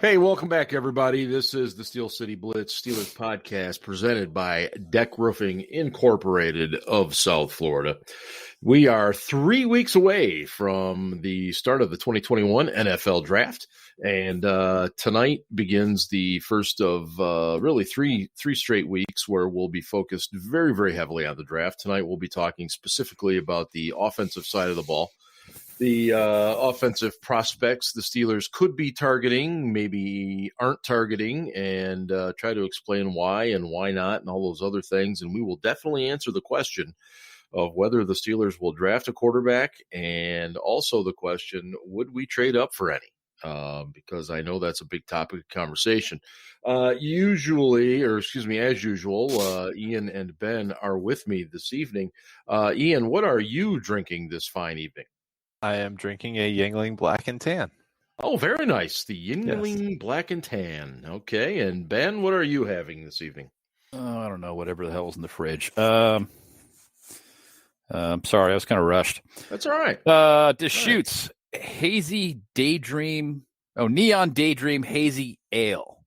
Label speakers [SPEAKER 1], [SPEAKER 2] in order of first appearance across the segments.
[SPEAKER 1] Hey, welcome back, everybody. This is the Steel City Blitz Steelers Podcast presented by Deck Roofing Incorporated of South Florida. We are 3 weeks away from the start of the 2021 NFL Draft, and tonight begins the first of really three straight weeks where we'll be focused very, very heavily on the draft. Tonight we'll be talking specifically about the offensive side of the ball. The offensive prospects the Steelers could be targeting, maybe aren't targeting, and try to explain why and why not and all those other things. And we will definitely answer the question of whether the Steelers will draft a quarterback, and also the question, would we trade up for any? Because I know that's a big topic of conversation. As usual, Ian and Ben are with me this evening. Ian, what are you drinking this fine evening?
[SPEAKER 2] I am drinking a Yingling Black and Tan.
[SPEAKER 1] Oh, very nice. The Yingling Black and Tan. Okay. And Ben, what are you having this evening?
[SPEAKER 3] Oh, I don't know. Whatever the hell's in the fridge. I'm sorry. I was kind of rushed.
[SPEAKER 1] That's all right.
[SPEAKER 3] Deschutes Hazy Daydream. Oh, Neon Daydream Hazy Ale.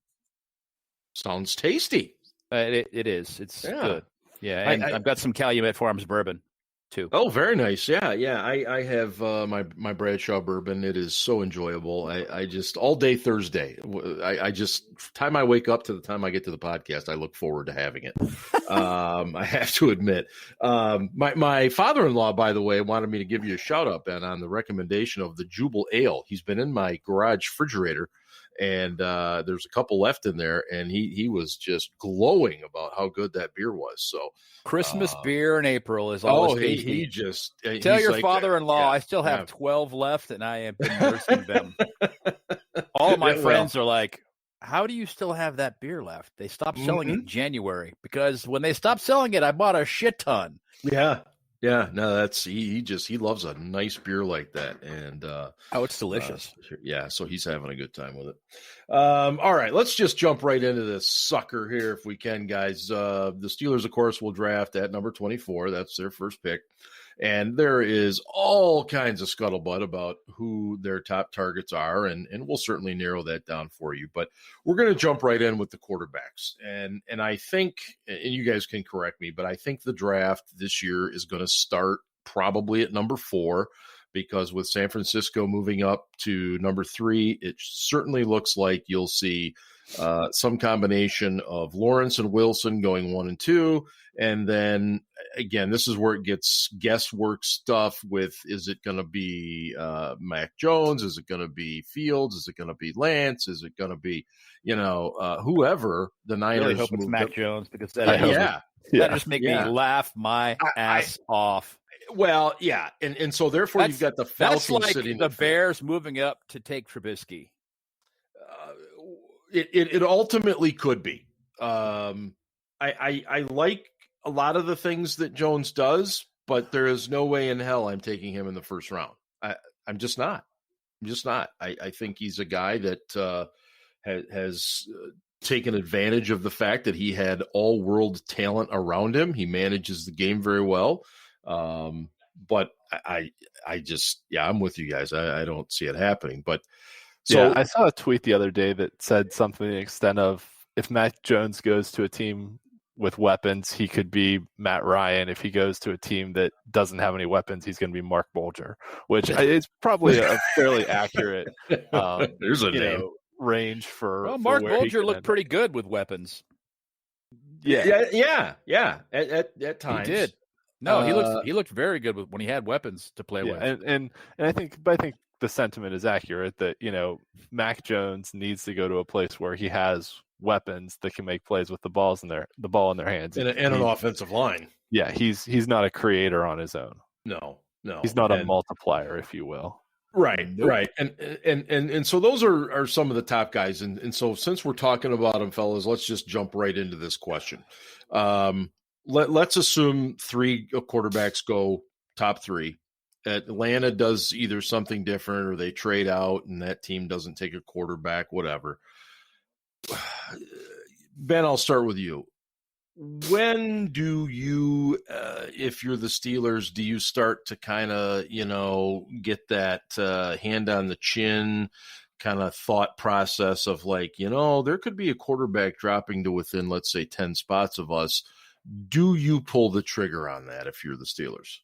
[SPEAKER 1] Sounds tasty.
[SPEAKER 3] It is. It's good. Yeah. And I've got some Calumet Farms bourbon too.
[SPEAKER 1] Oh, very nice. Yeah. I have my Bradshaw bourbon. It is so enjoyable. I just all day Thursday. I just time I wake up to the time I get to the podcast, I look forward to having it. I have to admit, my father-in-law, by the way, wanted me to give you a shout out, Ben, on the recommendation of the Jubal Ale. He's been in my garage refrigerator, and there's a couple left in there, and he was just glowing about how good that beer was. So
[SPEAKER 3] Christmas beer in April is always tasty.
[SPEAKER 1] He just
[SPEAKER 3] tell your father-in-law I still have 12 left, and I have been nursing them. All of my friends are like, how do you still have that beer left? They stopped selling it in January, because when they stopped selling it, I bought a shit ton.
[SPEAKER 1] Yeah, no, that's he loves a nice beer like that, and
[SPEAKER 3] it's delicious.
[SPEAKER 1] So he's having a good time with it. All right, let's just jump right into this sucker here if we can, guys. The Steelers, of course, will draft at number 24. That's their first pick, and there is all kinds of scuttlebutt about who their top targets are, and we'll certainly narrow that down for you. But we're going to jump right in with the quarterbacks, and I think, and you guys can correct me, but I think the draft this year is going to start probably at number 4, because with San Francisco moving up to number 3, it certainly looks like you'll see some combination of Lawrence and Wilson going 1 and 2. And then, again, this is where it gets guesswork stuff with, is it going to be Mac Jones? Is it going to be Fields? Is it going to be Lance? Is it going to be, whoever the Niners?
[SPEAKER 3] I really hope it's Mac Jones, because that just make me laugh my ass off.
[SPEAKER 1] Well, yeah, and so therefore you've got the Falcons
[SPEAKER 3] that's like
[SPEAKER 1] sitting.
[SPEAKER 3] The Bears moving up to take Trubisky.
[SPEAKER 1] It ultimately could be. I like a lot of the things that Jones does, but there is no way in hell I'm taking him in the first round. I'm just not. I think he's a guy that has taken advantage of the fact that he had all-world talent around him. He manages the game very well. But I just, I'm with you guys. I don't see it happening. But so
[SPEAKER 2] I saw a tweet the other day that said something to the extent of, if Mac Jones goes to a team with weapons, he could be Matt Ryan. If he goes to a team that doesn't have any weapons, he's going to be Mark Bolger, which is probably a fairly accurate
[SPEAKER 1] there's a name.
[SPEAKER 2] Range for.
[SPEAKER 3] Well, Mark Bolger looked pretty good with weapons.
[SPEAKER 1] Yeah. At times
[SPEAKER 3] he did. No, he looked very good when he had weapons to play with.
[SPEAKER 2] And I think the sentiment is accurate that, Mac Jones needs to go to a place where he has weapons that can make plays with the ball in their hands
[SPEAKER 1] and an offensive line.
[SPEAKER 2] Yeah, he's not a creator on his own.
[SPEAKER 1] No,
[SPEAKER 2] he's not a multiplier, if you will.
[SPEAKER 1] Right. And so those are some of the top guys. And so since we're talking about them, fellas, let's just jump right into this question. Let's assume 3 quarterbacks go top 3. Atlanta does either something different or they trade out and that team doesn't take a quarterback, whatever. Ben, I'll start with you. When do you, if you're the Steelers, do you start to kind of, get that hand on the chin kind of thought process of like, there could be a quarterback dropping to within, let's say, 10 spots of us. Do you pull the trigger on that if you're the Steelers?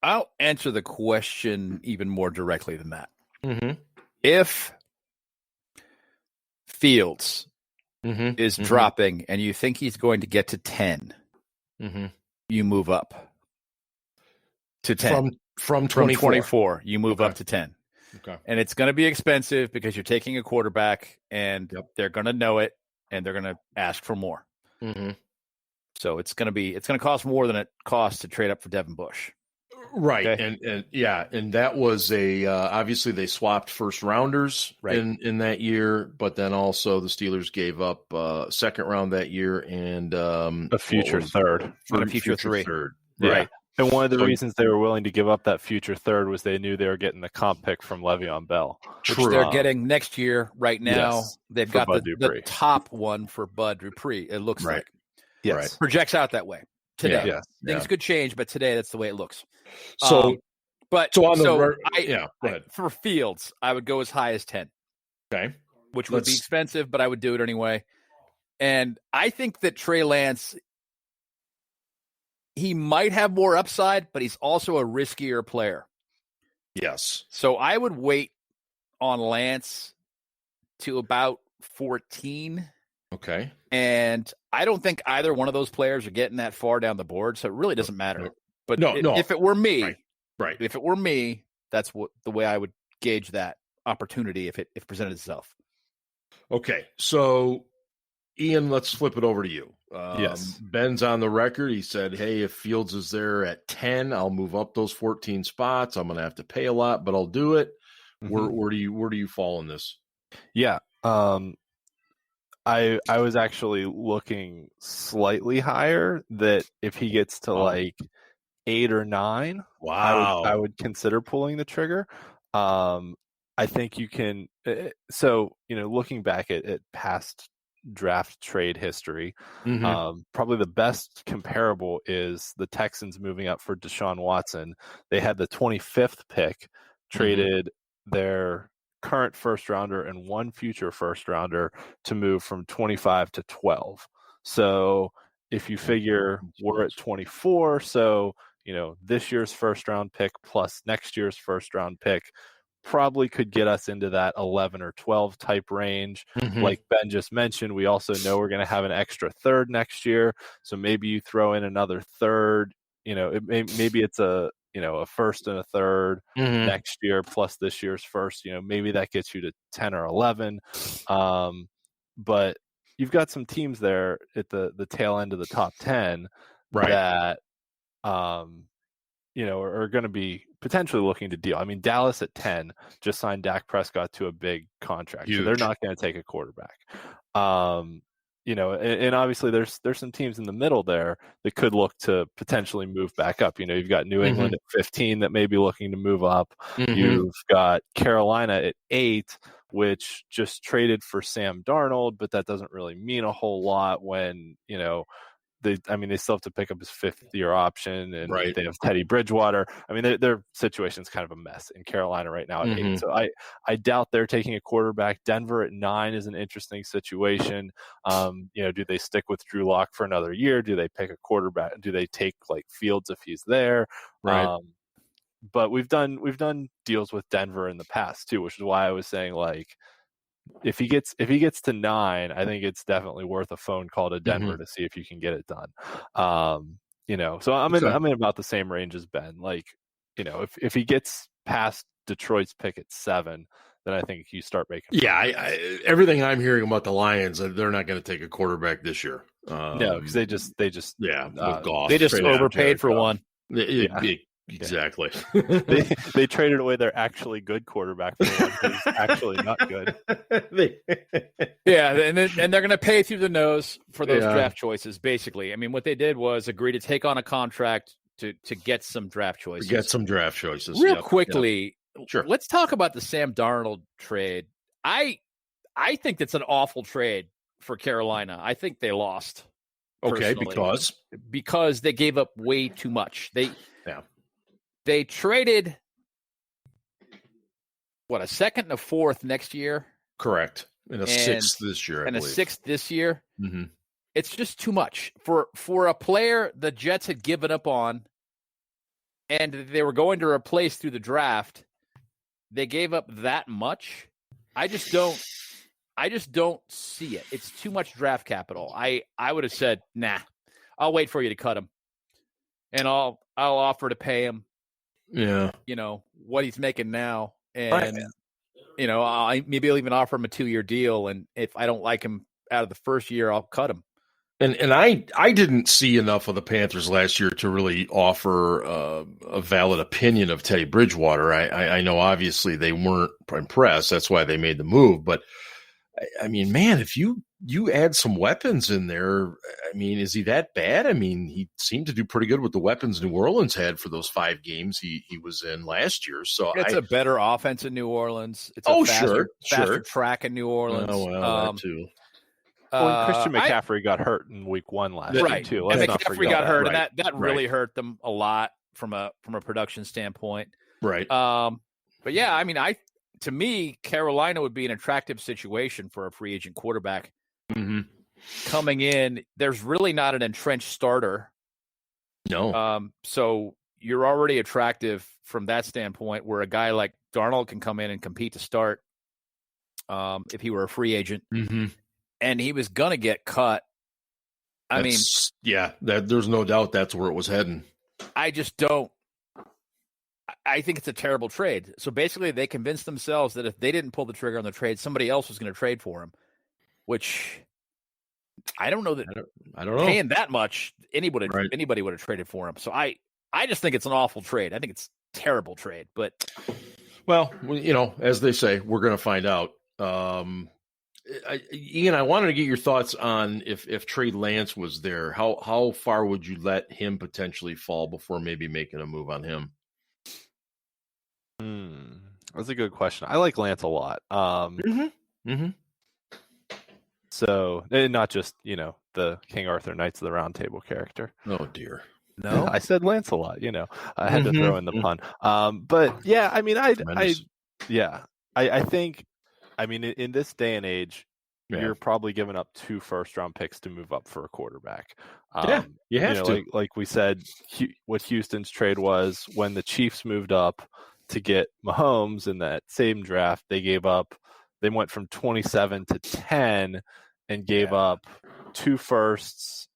[SPEAKER 3] I'll answer the question even more directly than that.
[SPEAKER 1] Mm-hmm.
[SPEAKER 3] If Fields is dropping and you think he's going to get to 10, you move up to 10.
[SPEAKER 1] From 24,
[SPEAKER 3] you move up to 10.
[SPEAKER 1] Okay.
[SPEAKER 3] And it's going to be expensive because you're taking a quarterback and they're going to know it and they're going to ask for more.
[SPEAKER 1] Mm-hmm.
[SPEAKER 3] So it's going to cost more than it costs to trade up for Devin Bush.
[SPEAKER 1] Right.
[SPEAKER 3] Okay.
[SPEAKER 1] And that was obviously they swapped first rounders in that year, but then also the Steelers gave up second round that year and
[SPEAKER 2] a future third.
[SPEAKER 3] And a future three.
[SPEAKER 1] Third.
[SPEAKER 2] Yeah. Right. And one of the reasons they were willing to give up that future third was they knew they were getting the comp pick from Le'Veon Bell.
[SPEAKER 3] Which they're getting next year. Right now, they've got the top one for Bud Dupree, it looks like.
[SPEAKER 2] Yes.
[SPEAKER 1] Right.
[SPEAKER 3] Projects out that way today.
[SPEAKER 2] Yeah.
[SPEAKER 3] Things could change, but today that's the way it looks.
[SPEAKER 1] So,
[SPEAKER 3] go ahead. For Fields, I would go as high as 10.
[SPEAKER 1] Okay.
[SPEAKER 3] Which would be expensive, but I would do it anyway. And I think that Trey Lance, he might have more upside, but he's also a riskier player.
[SPEAKER 1] Yes.
[SPEAKER 3] So I would wait on Lance to about 14.
[SPEAKER 1] Okay.
[SPEAKER 3] And I don't think either one of those players are getting that far down the board, so it really doesn't matter. But if it were me, if it were me, that's the way I would gauge that opportunity if it presented itself.
[SPEAKER 1] Okay. So, Ian, let's flip it over to you.
[SPEAKER 2] Yes.
[SPEAKER 1] Ben's on the record. He said, hey, if Fields is there at 10, I'll move up those 14 spots. I'm going to have to pay a lot, but I'll do it. Mm-hmm. Where do you fall in this?
[SPEAKER 2] Yeah. I was actually looking slightly higher, that if he gets to like 8 or 9, I would consider pulling the trigger. I think you can. So, looking back at past draft trade history, probably the best comparable is the Texans moving up for Deshaun Watson. They had the 25th pick, traded their current first rounder and one future first rounder to move from 25 to 12. So if you figure we're at 24, so this year's first round pick plus next year's first round pick probably could get us into that 11 or 12 type range. Like Ben just mentioned, we also know we're going to have an extra third next year, so maybe you throw in another third. Maybe it's a first and a third next year plus this year's first. Maybe that gets you to 10 or 11. But you've got some teams there at the tail end of the top 10 that are going to be potentially looking to deal. I mean, Dallas at 10 just signed Dak Prescott to a big contract.
[SPEAKER 1] Huge.
[SPEAKER 2] So they're not going to take a quarterback. And obviously there's some teams in the middle there that could look to potentially move back up. You've got New England at 15 that may be looking to move up. You've got Carolina at 8, which just traded for Sam Darnold, but that doesn't really mean a whole lot when, they still have to pick up his 5th-year option, and they have Teddy Bridgewater. I mean, their situation's kind of a mess in Carolina right now at 8. So I doubt they're taking a quarterback. Denver at 9 is an interesting situation. Do they stick with Drew Lock for another year? Do they pick a quarterback? Do they take like Fields if he's there? But we've done deals with Denver in the past too, which is why I was saying like, if he gets to 9, I think it's definitely worth a phone call to Denver to see if you can get it done. So I'm in about the same range as Ben. Like, if he gets past Detroit's pick at 7, then I think you start making.
[SPEAKER 1] Yeah, everything I'm hearing about the Lions, they're not going to take a quarterback this year.
[SPEAKER 2] No, because they just
[SPEAKER 1] with Goff,
[SPEAKER 3] they just overpaid for one.
[SPEAKER 1] Exactly.
[SPEAKER 2] They traded away their actually good quarterback for one who's actually not good.
[SPEAKER 3] And they're going to pay through the nose for those draft choices, basically. I mean, what they did was agree to take on a contract to get some draft choices.
[SPEAKER 1] Real
[SPEAKER 3] quickly,
[SPEAKER 1] Sure.
[SPEAKER 3] Let's talk about the Sam Darnold trade. I think that's an awful trade for Carolina. I think they lost.
[SPEAKER 1] Okay,
[SPEAKER 3] because they gave up way too much. They traded a second and a fourth next year?
[SPEAKER 1] Correct. And a sixth this year, I believe.
[SPEAKER 3] A sixth this year?
[SPEAKER 1] Mm-hmm.
[SPEAKER 3] It's just too much. For a player the Jets had given up on and they were going to replace through the draft, they gave up that much. I just don't see it. It's too much draft capital. I would have said, nah, I'll wait for you to cut him. And I'll offer to pay him.
[SPEAKER 1] Yeah.
[SPEAKER 3] What he's making now. And, maybe I'll even offer him a 2-year deal. And if I don't like him out of the first year, I'll cut him.
[SPEAKER 1] And I didn't see enough of the Panthers last year to really offer a valid opinion of Teddy Bridgewater. I know obviously they weren't impressed. That's why they made the move. But, I mean, man, if you add some weapons in there, I mean, is he that bad? I mean, he seemed to do pretty good with the weapons New Orleans had for those 5 games he was in last year. So
[SPEAKER 3] it's a better offense in New Orleans. It's a faster track in New Orleans.
[SPEAKER 1] Oh, well, that too.
[SPEAKER 2] Well, Christian McCaffrey got hurt in week 1 last year too.
[SPEAKER 3] Let's and McCaffrey got hurt, and that really hurt them a lot from a production standpoint.
[SPEAKER 1] Right.
[SPEAKER 3] But yeah, I mean, to me, Carolina would be an attractive situation for a free agent quarterback coming in. There's really not an entrenched starter.
[SPEAKER 1] No.
[SPEAKER 3] So you're already attractive from that standpoint, where a guy like Darnold can come in and compete to start. If he were a free agent.
[SPEAKER 1] Mm-hmm.
[SPEAKER 3] And he was going to get cut. There's no doubt that's where it was heading. I just don't. I think it's a terrible trade. So basically, they convinced themselves that if they didn't pull the trigger on the trade, somebody else was going to trade for him, which I don't know that.
[SPEAKER 1] I don't know.
[SPEAKER 3] Paying that much, anybody would have traded for him. So I just think it's an awful trade. I think it's a terrible trade. But
[SPEAKER 1] well, as they say, we're going to find out. Ian, I wanted to get your thoughts on if Trey Lance was there, how far would you let him potentially fall before maybe making a move on him?
[SPEAKER 2] That's a good question. I like Lance a lot. So, and not just, the King Arthur Knights of the Round Table character.
[SPEAKER 1] Oh, dear.
[SPEAKER 2] No, I said Lance a lot, I had to throw in the pun. But yeah, I mean, I think, I mean, in this day and age, you're probably giving up 2 first-round picks to move up for a quarterback.
[SPEAKER 1] You have to.
[SPEAKER 2] Like we said, what Houston's trade was when the Chiefs moved up to get Mahomes in that same draft. They went from 27 to 10 and gave up 2 firsts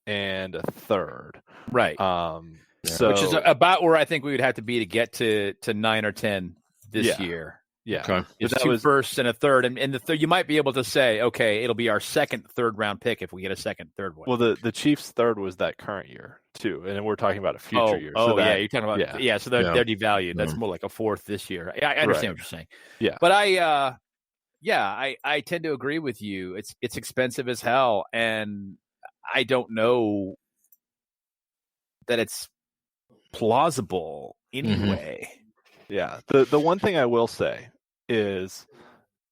[SPEAKER 2] and a third.
[SPEAKER 3] Right.
[SPEAKER 2] So,
[SPEAKER 3] which is about where I think we would have to be to get to 9 or 10 this year.
[SPEAKER 2] Yeah,
[SPEAKER 1] okay.
[SPEAKER 3] It's 2 firsts and a third, and the third you might be able to say, okay, it'll be our second, third round pick if we get a second, third one.
[SPEAKER 2] Well, the Chiefs' third was that current year too, and we're talking about a future year.
[SPEAKER 3] So you're talking about so they're devalued. That's more like a fourth this year. I understand what you're saying.
[SPEAKER 2] Yeah,
[SPEAKER 3] but I tend to agree with you. It's expensive as hell, and I don't know that it's plausible anyway.
[SPEAKER 2] Yeah, the one thing I will say is,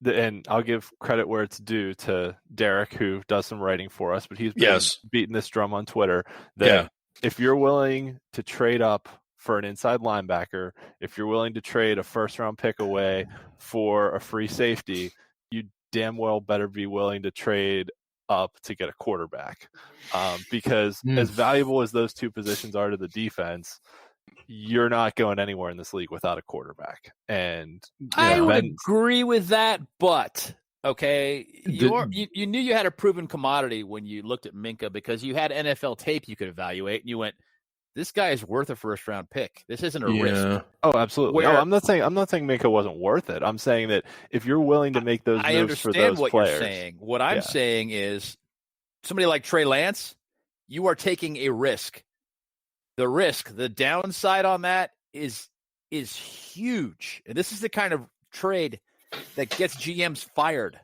[SPEAKER 2] and I'll give credit where it's due to Derek, who does some writing for us, but he's been beating this drum on Twitter that if you're willing to trade up for an inside linebacker, if you're willing to trade a first-round pick away for a free safety, you damn well better be willing to trade up to get a quarterback, because as valuable as those 2 positions are to the defense, you're not going anywhere in this league without a quarterback. And
[SPEAKER 3] I would agree with that, but okay, you knew you had a proven commodity when you looked at Minkah because you had NFL tape you could evaluate, and you went, "This guy is worth a first-round pick. This isn't a risk."
[SPEAKER 2] Oh, absolutely. I'm not saying Minkah wasn't worth it. I'm saying that if you're willing to make those moves for those players, I understand what you're
[SPEAKER 3] saying. What I'm saying is, somebody like Trey Lance, you are taking a risk. The downside on that is huge. And this is the kind of trade that gets GMs fired.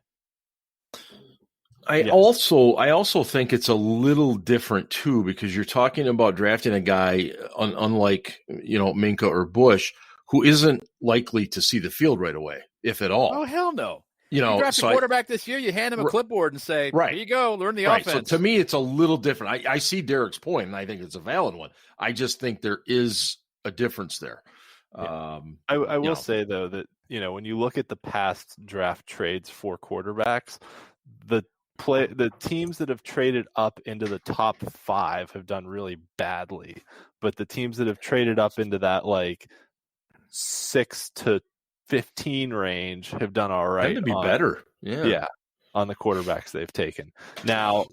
[SPEAKER 1] I also think it's a little different too, because you're talking about drafting a guy unlike, Minkah or Bush, who isn't likely to see the field right away, if at all.
[SPEAKER 3] Oh, hell no. You draft a quarterback this year, you hand him a clipboard and say, here you go, learn the offense.
[SPEAKER 1] So to me, it's a little different. I see Derek's point, and I think it's a valid one. I just think there is a difference there.
[SPEAKER 2] I will say, though, that when you look at the past draft trades for quarterbacks, the teams that have traded up into the top 5 have done really badly, but the teams that have traded up into that like 6 to 15 range have done all right.
[SPEAKER 1] Tend to be better.
[SPEAKER 2] Yeah. On the quarterbacks they've taken. Now,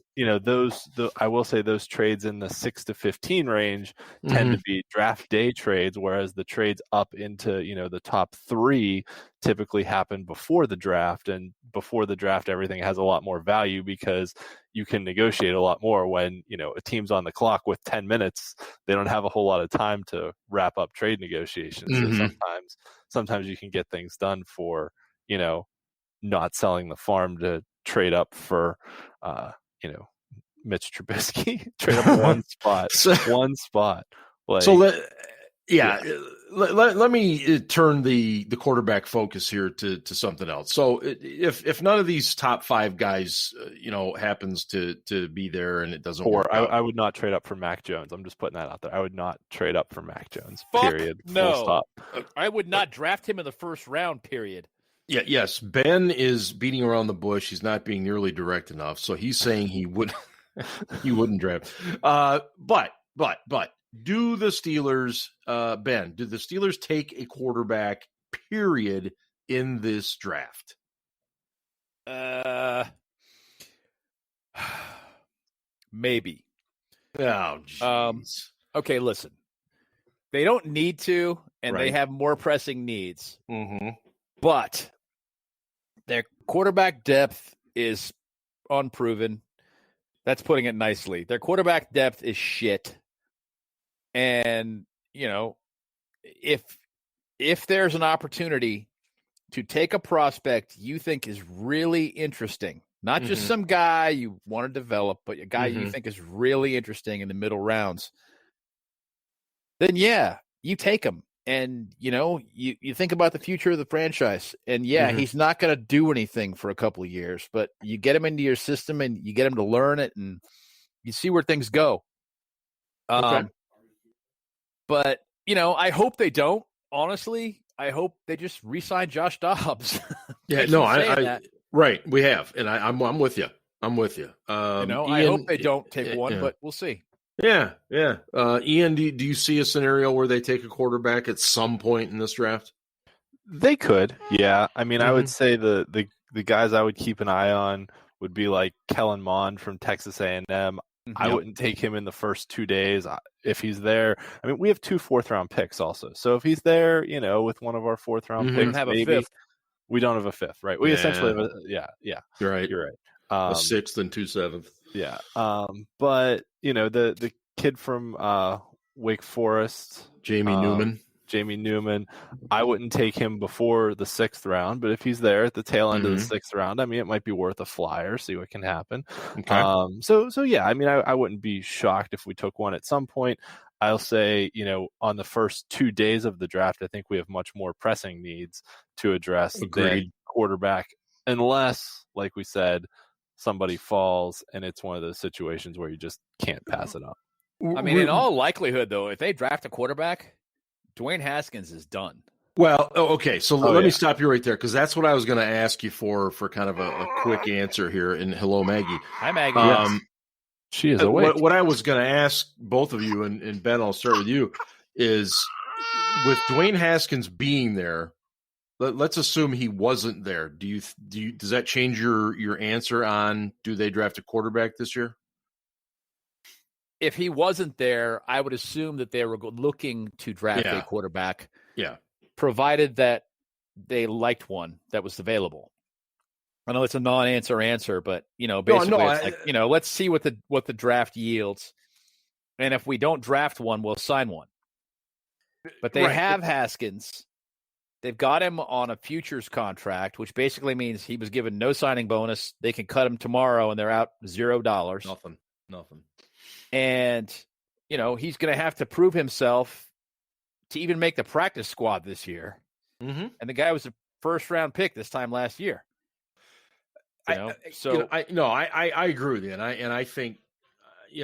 [SPEAKER 2] I will say those trades in the 6 to 15 range tend to be draft day trades, whereas the trades up into, the top 3 typically happen before the draft. And before the draft, everything has a lot more value because you can negotiate a lot more when, a team's on the clock with 10 minutes. They don't have a whole lot of time to wrap up trade negotiations. So sometimes you can get things done for, not selling the farm to trade up for, Mitch Trubisky, trade up one spot. Like,
[SPEAKER 1] so let me turn the quarterback focus here to something else. So if none of these top 5 guys, happens to be there and it doesn't work out,
[SPEAKER 2] I would not trade up for Mac Jones. I'm just putting that out there. I would not trade up for Mac Jones.
[SPEAKER 3] Fuck
[SPEAKER 2] period.
[SPEAKER 3] No.
[SPEAKER 2] Full stop.
[SPEAKER 3] I would not draft him in the first round. Period.
[SPEAKER 1] Yeah, yes. Ben is beating around the bush. He's not being nearly direct enough. So he's saying he wouldn't draft. But do the Steelers, Ben, do the Steelers take a quarterback, period, in this draft?
[SPEAKER 3] Maybe.
[SPEAKER 1] Oh, jeez.
[SPEAKER 3] Okay, listen. They don't need to, and they have more pressing needs.
[SPEAKER 1] Mm-hmm.
[SPEAKER 3] But their quarterback depth is unproven. That's putting it nicely. Their quarterback depth is shit. And, if there's an opportunity to take a prospect you think is really interesting, not just some guy you want to develop, but a guy you think is really interesting in the middle rounds, then yeah, you take him. And, you think about the future of the franchise. And, he's not going to do anything for a couple of years. But you get him into your system and you get him to learn it and you see where things go.
[SPEAKER 1] Okay.
[SPEAKER 3] But, I hope they don't. Honestly, I hope they just re-sign Josh Dobbs.
[SPEAKER 1] Yeah, no, right. We have. And I'm with you.
[SPEAKER 3] I hope they don't take one, but we'll see.
[SPEAKER 1] Yeah. Ian, do you see a scenario where they take a quarterback at some point in this draft?
[SPEAKER 2] They could, yeah. I mean, I would say the guys I would keep an eye on would be like Kellen Mond from Texas A&M. I wouldn't take him in the first 2 days if he's there. I mean, we have 2 4th-round picks also. So if he's there, with one of our 4th-round picks,
[SPEAKER 3] we don't have a 5th.
[SPEAKER 2] We don't have a 5th, right? We essentially have yeah.
[SPEAKER 1] You're right.
[SPEAKER 2] A
[SPEAKER 1] 6th and 2 7th.
[SPEAKER 2] Yeah. But the kid from Wake Forest,
[SPEAKER 1] Jamie
[SPEAKER 2] Newman, I wouldn't take him before the 6th round, but if he's there at the tail end of the 6th round, I mean, it might be worth a flyer, see what can happen.
[SPEAKER 1] Okay.
[SPEAKER 2] So yeah, I mean, I wouldn't be shocked if we took one at some point. I'll say, on the first 2 days of the draft, I think we have much more pressing needs to address than quarterback, unless, like we said, somebody falls and it's one of those situations where you just can't pass it up.
[SPEAKER 3] I mean, in all likelihood, though, if they draft a quarterback, Dwayne Haskins is done.
[SPEAKER 1] Well, okay. So let me stop you right there, because that's what I was going to ask you for kind of a quick answer here. And hello, Maggie.
[SPEAKER 3] Hi, Maggie.
[SPEAKER 2] Yes. She is awake.
[SPEAKER 1] What I was going to ask both of you, and Ben, I'll start with you, is with Dwayne Haskins being there, let's assume he wasn't there. Does that change your answer on do they draft a quarterback this year?
[SPEAKER 3] If he wasn't there, I would assume that they were looking to draft a quarterback.
[SPEAKER 1] Yeah.
[SPEAKER 3] Provided that they liked one that was available. I know it's a non-answer, but basically let's see what the draft yields. And if we don't draft one, we'll sign one. But they have Haskins. They've got him on a futures contract, which basically means he was given no signing bonus. They can cut him tomorrow and they're out $0.
[SPEAKER 1] Nothing.
[SPEAKER 3] And, he's going to have to prove himself to even make the practice squad this year.
[SPEAKER 1] Mm-hmm.
[SPEAKER 3] And the guy was a first-round pick this time last year.
[SPEAKER 1] I agree with you. And I think,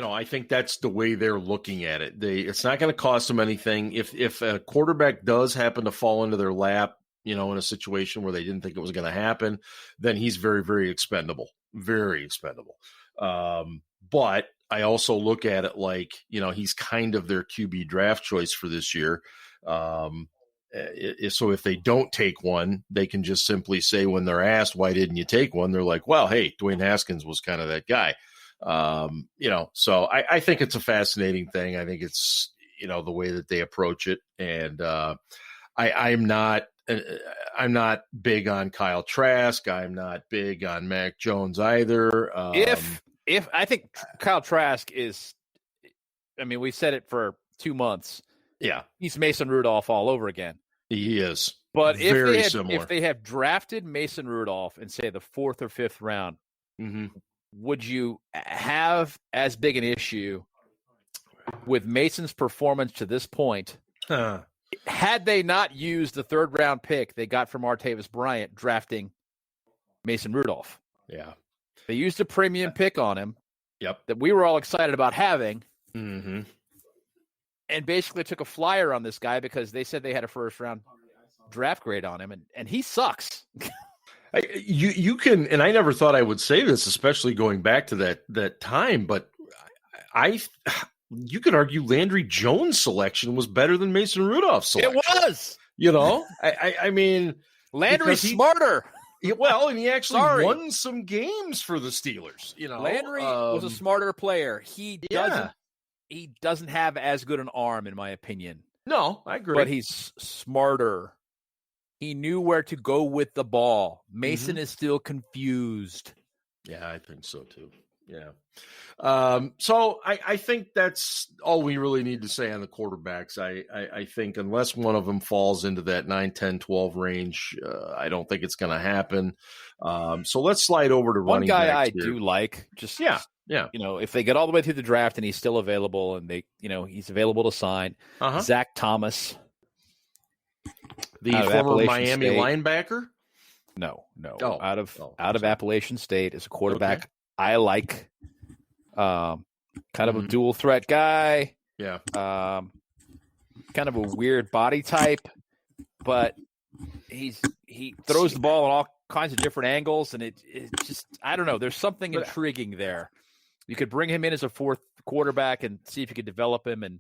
[SPEAKER 1] I think that's the way they're looking at it. It's not going to cost them anything. If a quarterback does happen to fall into their lap, in a situation where they didn't think it was going to happen, then he's very, very expendable. Very expendable. But I also look at it like, he's kind of their QB draft choice for this year. So if they don't take one, they can just simply say when they're asked, why didn't you take one? They're like, well, hey, Dwayne Haskins was kind of that guy. So I think it's a fascinating thing. I think it's, the way that they approach it. And I'm not big on Kyle Trask. I'm not big on Mac Jones either.
[SPEAKER 3] If I think Kyle Trask is, we said it for 2 months.
[SPEAKER 1] Yeah.
[SPEAKER 3] He's Mason Rudolph all over again.
[SPEAKER 1] He is.
[SPEAKER 3] But if they have drafted Mason Rudolph in, say, the 4th or 5th round, would you have as big an issue with Mason's performance to this point had they not used the 3rd round pick they got from Martavis Bryant drafting Mason Rudolph?
[SPEAKER 1] Yeah.
[SPEAKER 3] They used a premium pick on him.
[SPEAKER 1] Yep.
[SPEAKER 3] That we were all excited about having.
[SPEAKER 1] Mm-hmm.
[SPEAKER 3] And basically took a flyer on this guy because they said they had a 1st round draft grade on him, and he sucks.
[SPEAKER 1] You can, and I never thought I would say this, especially going back to that time, but you could argue Landry Jones' selection was better than Mason Rudolph's selection.
[SPEAKER 3] It was.
[SPEAKER 1] I mean,
[SPEAKER 3] Landry's smarter.
[SPEAKER 1] And he actually won some games for the Steelers.
[SPEAKER 3] Landry was a smarter player. He doesn't have as good an arm, in my opinion.
[SPEAKER 1] No, I agree.
[SPEAKER 3] But he's smarter. He knew where to go with the ball. Mason is still confused.
[SPEAKER 1] Yeah, I think so too. Yeah. So I think that's all we really need to say on the quarterbacks. I think unless one of them falls into that 9, 10, 12 range, I don't think it's going to happen. So let's slide over to running backs.
[SPEAKER 3] One guy I
[SPEAKER 1] here.
[SPEAKER 3] do like.
[SPEAKER 1] Yeah.
[SPEAKER 3] If they get all the way through the draft and he's still available and he's available to sign, Zach Thomas.
[SPEAKER 1] The former Miami linebacker?
[SPEAKER 3] No.
[SPEAKER 1] Oh,
[SPEAKER 3] out of Appalachian State is a quarterback I like. Kind of a dual threat guy.
[SPEAKER 1] Yeah.
[SPEAKER 3] Kind of a weird body type, but he throws the ball in all kinds of different angles, and it just, I don't know. There's something intriguing there. You could bring him in as a 4th quarterback and see if you could develop him, and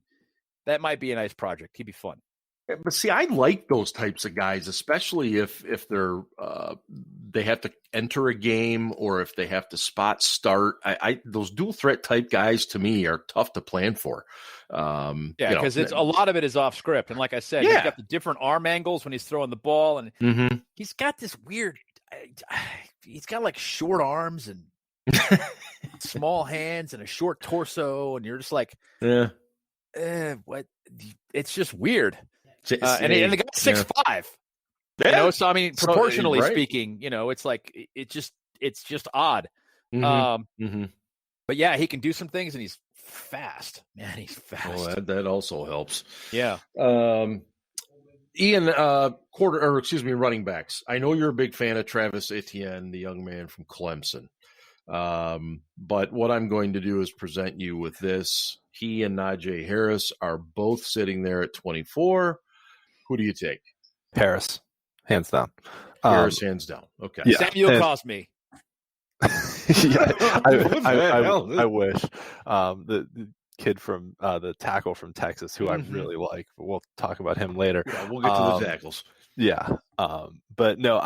[SPEAKER 3] that might be a nice project. He'd be fun.
[SPEAKER 1] But see, I like those types of guys, especially if they're they have to enter a game or if they have to spot start. Those dual threat type guys to me are tough to plan for.
[SPEAKER 3] Because it's a lot of it is off script, and like I said, he's got the different arm angles when he's throwing the ball, and he's got this weird. He's got like short arms and small hands and a short torso, and you're just like, what? It's just weird. And the guy's 6'5". So proportionally speaking, it's like it's just odd. But yeah, he can do some things, and he's fast. Man, he's fast.
[SPEAKER 1] Well, that also helps.
[SPEAKER 3] Yeah.
[SPEAKER 1] Ian, running backs. I know you're a big fan of Travis Etienne, the young man from Clemson. But what I'm going to do is present you with this. He and Najee Harris are both sitting there at 24. Who do you take?
[SPEAKER 2] Harris, hands down.
[SPEAKER 1] Harris, hands down. Okay.
[SPEAKER 3] Yeah. Samuel Cosme.
[SPEAKER 2] I wish. The kid from the tackle from Texas, who I really like, but we'll talk about him later.
[SPEAKER 1] Yeah, we'll get to the tackles.
[SPEAKER 2] Yeah. But no,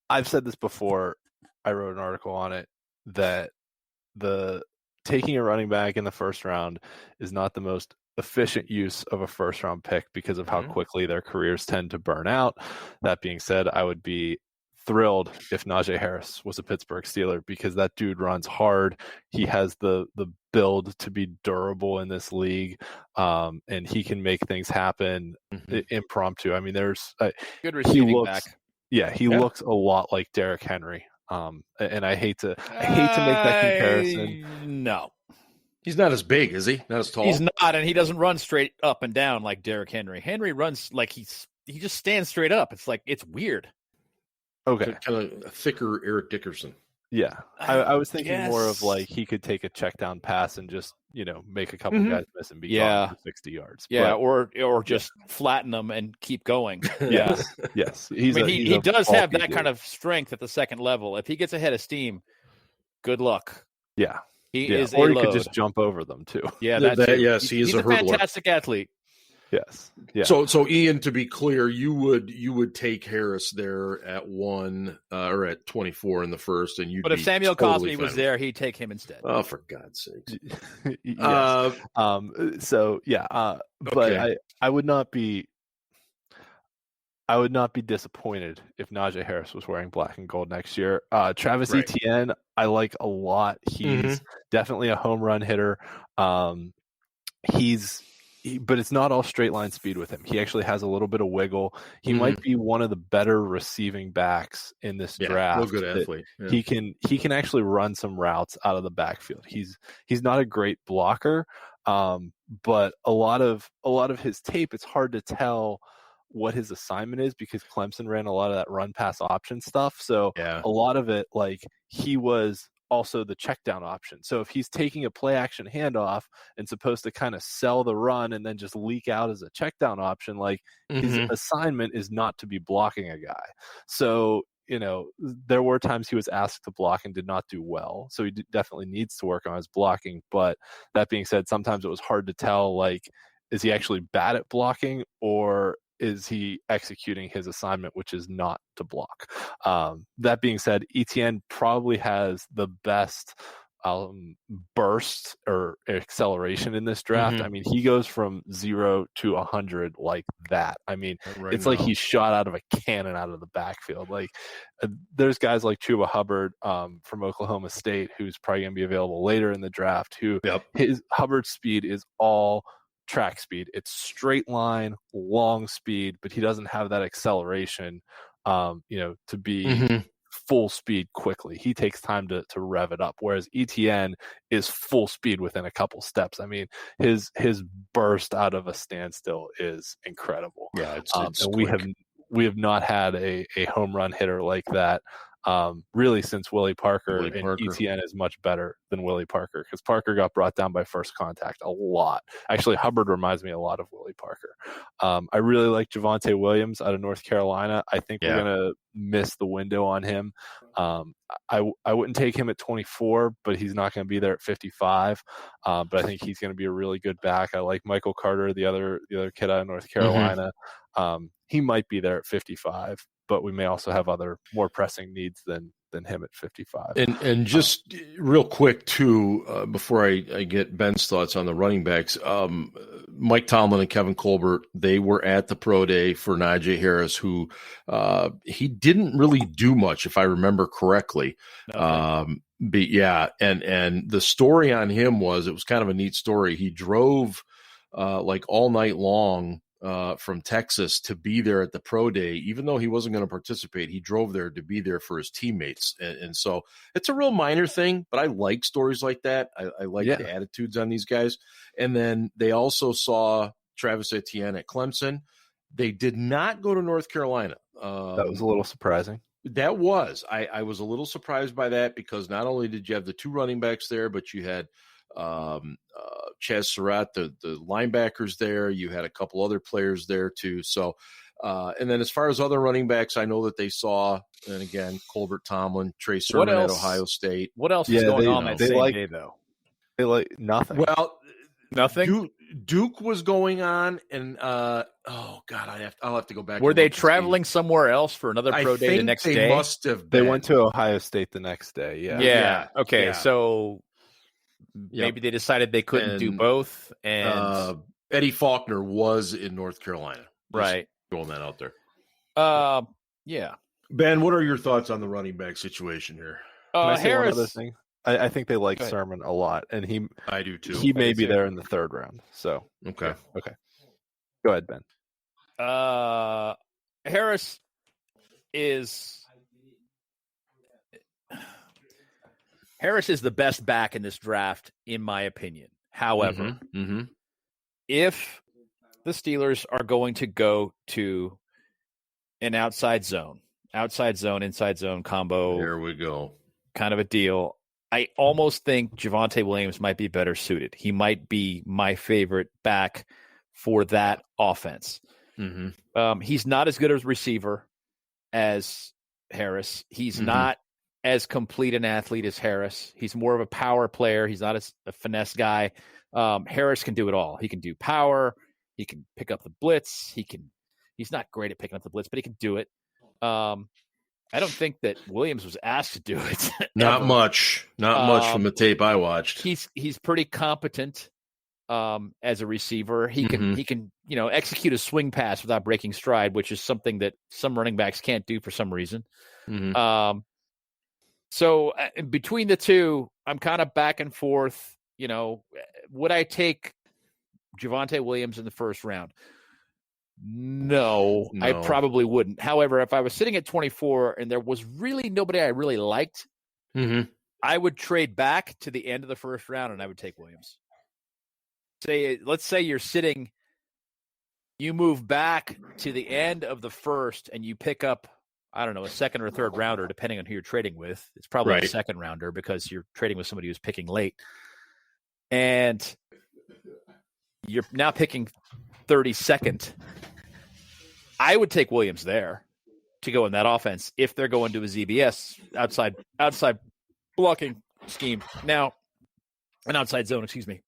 [SPEAKER 2] I've said this before. I wrote an article on it that the taking a running back in the 1st round is not the most efficient use of a 1st round pick because of how quickly their careers tend to burn out. That being said, I would be thrilled if Najee Harris was a Pittsburgh Steeler because that dude runs hard. He has the build to be durable in this league, and he can make things happen impromptu. I mean, there's
[SPEAKER 3] good receiving back.
[SPEAKER 2] Yeah, he looks a lot like Derrick Henry. And I hate to make that comparison.
[SPEAKER 3] No.
[SPEAKER 1] He's not as big, is he? Not as tall?
[SPEAKER 3] He's not, and he doesn't run straight up and down like Derrick Henry. Henry runs like he just stands straight up. It's like, it's weird.
[SPEAKER 2] Okay.
[SPEAKER 1] Kind of a thicker Eric Dickerson.
[SPEAKER 2] Yeah, I was thinking more of like he could take a check down pass and just make a couple guys miss and be gone for 60 yards.
[SPEAKER 3] Yeah, or just flatten them and keep going.
[SPEAKER 2] Yes.
[SPEAKER 3] He does have that kind of strength at the second level. If he gets ahead of steam, good luck.
[SPEAKER 2] Yeah,
[SPEAKER 3] he is.
[SPEAKER 2] Or
[SPEAKER 3] he
[SPEAKER 2] could just jump over them too.
[SPEAKER 3] Yeah,
[SPEAKER 1] yes, he's a hurdler.
[SPEAKER 3] Fantastic athlete.
[SPEAKER 2] Yes. Yeah.
[SPEAKER 1] So Ian, to be clear, you would take Harris there at 1 or at 24 in the first, and
[SPEAKER 3] But if Samuel Cosme was there, he'd take him instead.
[SPEAKER 1] Oh, for God's sake!
[SPEAKER 2] Yes. But I would not be disappointed if Najee Harris was wearing black and gold next year. Travis Etienne, I like a lot. He's definitely a home run hitter. But it's not all straight line speed with him. He actually has a little bit of wiggle. He might be one of the better receiving backs in this draft.
[SPEAKER 1] Real good athlete. Yeah.
[SPEAKER 2] He can actually run some routes out of the backfield. He's not a great blocker, but a lot of his tape, it's hard to tell what his assignment is because Clemson ran a lot of that run pass option stuff. So a lot of it, like he was also the check down option. So if he's taking a play action handoff and supposed to kind of sell the run and then just leak out as a check down option, like his assignment is not to be blocking a guy. So, there were times he was asked to block and did not do well. So he definitely needs to work on his blocking. But that being said, sometimes it was hard to tell, like, is he actually bad at blocking or is he executing his assignment, which is not to block? That being said, Etienne probably has the best burst or acceleration in this draft. I mean, he goes from 0 to 100 like that. I mean, like he's shot out of a cannon out of the backfield. Like there's guys like Chuba Hubbard from Oklahoma State, who's probably going to be available later in the draft, who his Hubbard's speed is all track speed. It's straight line, long speed, but he doesn't have that acceleration, to be full speed quickly. He takes time to rev it up, whereas Etienne is full speed within a couple steps. I mean, his burst out of a standstill is incredible.
[SPEAKER 1] Yeah, it's
[SPEAKER 2] and we have not had a home run hitter like that really since Willie Parker. Etienne is much better than Willie Parker because Parker got brought down by first contact a lot. Actually, Hubbard reminds me a lot of Willie Parker. I really like Javonte Williams out of North Carolina. I think we're going to miss the window on him. I wouldn't take him at 24, but he's not going to be there at 55. But I think he's going to be a really good back. I like Michael Carter, the other kid out of North Carolina. He might be there at 55. But we may also have other more pressing needs than him at 55.
[SPEAKER 1] And just real quick too, before I get Ben's thoughts on the running backs, Mike Tomlin and Kevin Colbert, they were at the pro day for Najee Harris, who he didn't really do much, if I remember correctly. And the story on him was, it was kind of a neat story. He drove like all night long from Texas to be there at the pro day, even though he wasn't going to participate. He drove there to be there for his teammates. And so it's a real minor thing, but I like stories like that. I like the attitudes on these guys. And then they also saw Travis Etienne at Clemson. They did not go to North Carolina.
[SPEAKER 2] That was a little surprising.
[SPEAKER 1] That was. I was a little surprised by that because not only did you have the two running backs there, but you had Chaz Surratt, the linebackers there. You had a couple other players there too. So, and then as far as other running backs, I know that they saw, and again, Colbert Tomlin, Trey Sermon at Ohio State.
[SPEAKER 3] What else is going on that same day, though?
[SPEAKER 2] They like nothing.
[SPEAKER 1] Well,
[SPEAKER 3] nothing.
[SPEAKER 1] Duke was going on, and oh God, I'll have to go back.
[SPEAKER 3] Were they traveling somewhere else for another pro day the next day?
[SPEAKER 1] They must have been.
[SPEAKER 2] They went to Ohio State the next day.
[SPEAKER 3] Yeah. Okay. So maybe they decided they couldn't do both. And
[SPEAKER 1] Eddie Faulkner was in North Carolina.
[SPEAKER 3] Right.
[SPEAKER 1] Throwing that out there.
[SPEAKER 3] Yeah.
[SPEAKER 1] Ben, what are your thoughts on the running back situation here?
[SPEAKER 2] Harris. One other thing? I think they like Sermon a lot, and
[SPEAKER 1] I do too.
[SPEAKER 2] He may be there in the third round. So
[SPEAKER 1] okay.
[SPEAKER 2] Go ahead, Ben.
[SPEAKER 3] Harris is the best back in this draft, in my opinion. However, if the Steelers are going to go to an inside zone combo,
[SPEAKER 1] there we go,
[SPEAKER 3] kind of a deal. I almost think Javonte Williams might be better suited. He might be my favorite back for that offense.
[SPEAKER 1] Mm-hmm.
[SPEAKER 3] He's not as good as receiver as Harris. He's not as complete an athlete as Harris. He's more of a power player. He's not a finesse guy. Harris can do it all. He can do power. He can pick up the blitz. He's not great at picking up the blitz, but he can do it. I don't think that Williams was asked to do it.
[SPEAKER 1] Not much from the tape I watched.
[SPEAKER 3] He's pretty competent as a receiver. He can execute a swing pass without breaking stride, which is something that some running backs can't do for some reason.
[SPEAKER 1] Mm-hmm.
[SPEAKER 3] So between the two, I'm kind of back and forth. Would I take Javonte Williams in the first round? No, I probably wouldn't. However, if I was sitting at 24 and there was really nobody I really liked, I would trade back to the end of the first round and I would take Williams. Let's say you move back to the end of the first and you pick up, I don't know, a second or third rounder, depending on who you're trading with. It's probably a second rounder because you're trading with somebody who's picking late. And you're now picking 32nd. I would take Williams there to go in that offense if they're going to a ZBS outside blocking scheme. Now, an outside zone, excuse me.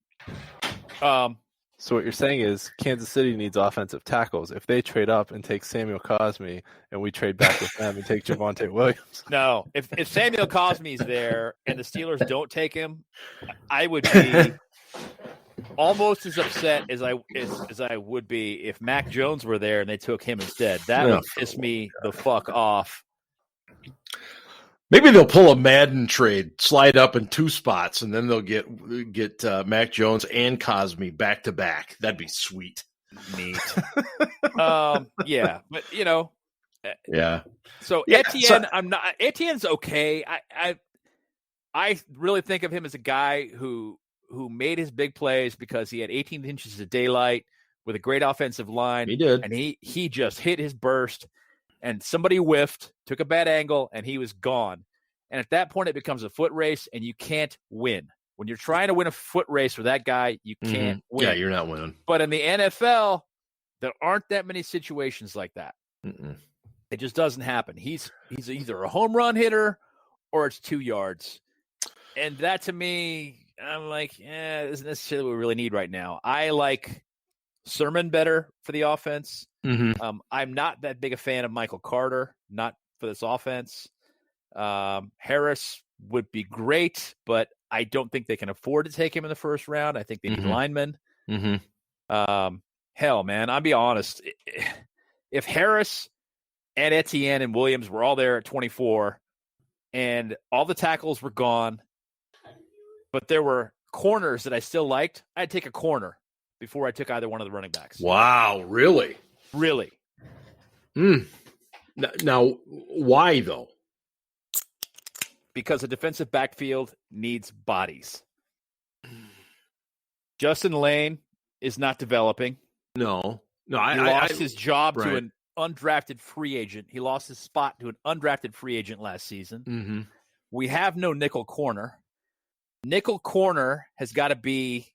[SPEAKER 2] So what you're saying is Kansas City needs offensive tackles. If they trade up and take Samuel Cosmi and we trade back with them and take Javonte Williams.
[SPEAKER 3] No, if Samuel Cosmi's there and the Steelers don't take him, I would be almost as upset as I would be if Mac Jones were there and they took him instead. That would piss me the fuck off.
[SPEAKER 1] Maybe they'll pull a Madden trade, slide up in two spots, and then they'll get Mac Jones and Cosmi back to back. That'd be sweet.
[SPEAKER 3] Neat. Yeah, but
[SPEAKER 1] yeah.
[SPEAKER 3] So Etienne, Etienne's okay. I really think of him as a guy who made his big plays because he had 18 inches of daylight with a great offensive line.
[SPEAKER 1] He did.
[SPEAKER 3] And he just hit his burst and somebody whiffed, took a bad angle, and he was gone. And at that point, it becomes a foot race, and you can't win. When you're trying to win a foot race with that guy, you can't win.
[SPEAKER 1] Yeah, you're not winning.
[SPEAKER 3] But in the NFL, there aren't that many situations like that. It just doesn't happen. He's either a home run hitter or it's 2 yards. And that, to me, I'm like, isn't necessarily what we really need right now. I like Sermon better for the offense. I'm not that big a fan of Michael Carter, not for this offense. Harris would be great, but I don't think they can afford to take him in the first round. I think they need linemen. Hell, man, I'll be honest. If Harris and Etienne and Williams were all there at 24 and all the tackles were gone, but there were corners that I still liked, I'd take a corner before I took either one of the running backs.
[SPEAKER 1] Wow, really?
[SPEAKER 3] Really.
[SPEAKER 1] Now, why, though?
[SPEAKER 3] Because the defensive backfield needs bodies. Justin Lane is not developing.
[SPEAKER 1] No.
[SPEAKER 3] He lost his job to an undrafted free agent. He lost his spot to an undrafted free agent last season. We have no nickel corner. Nickel corner has got to be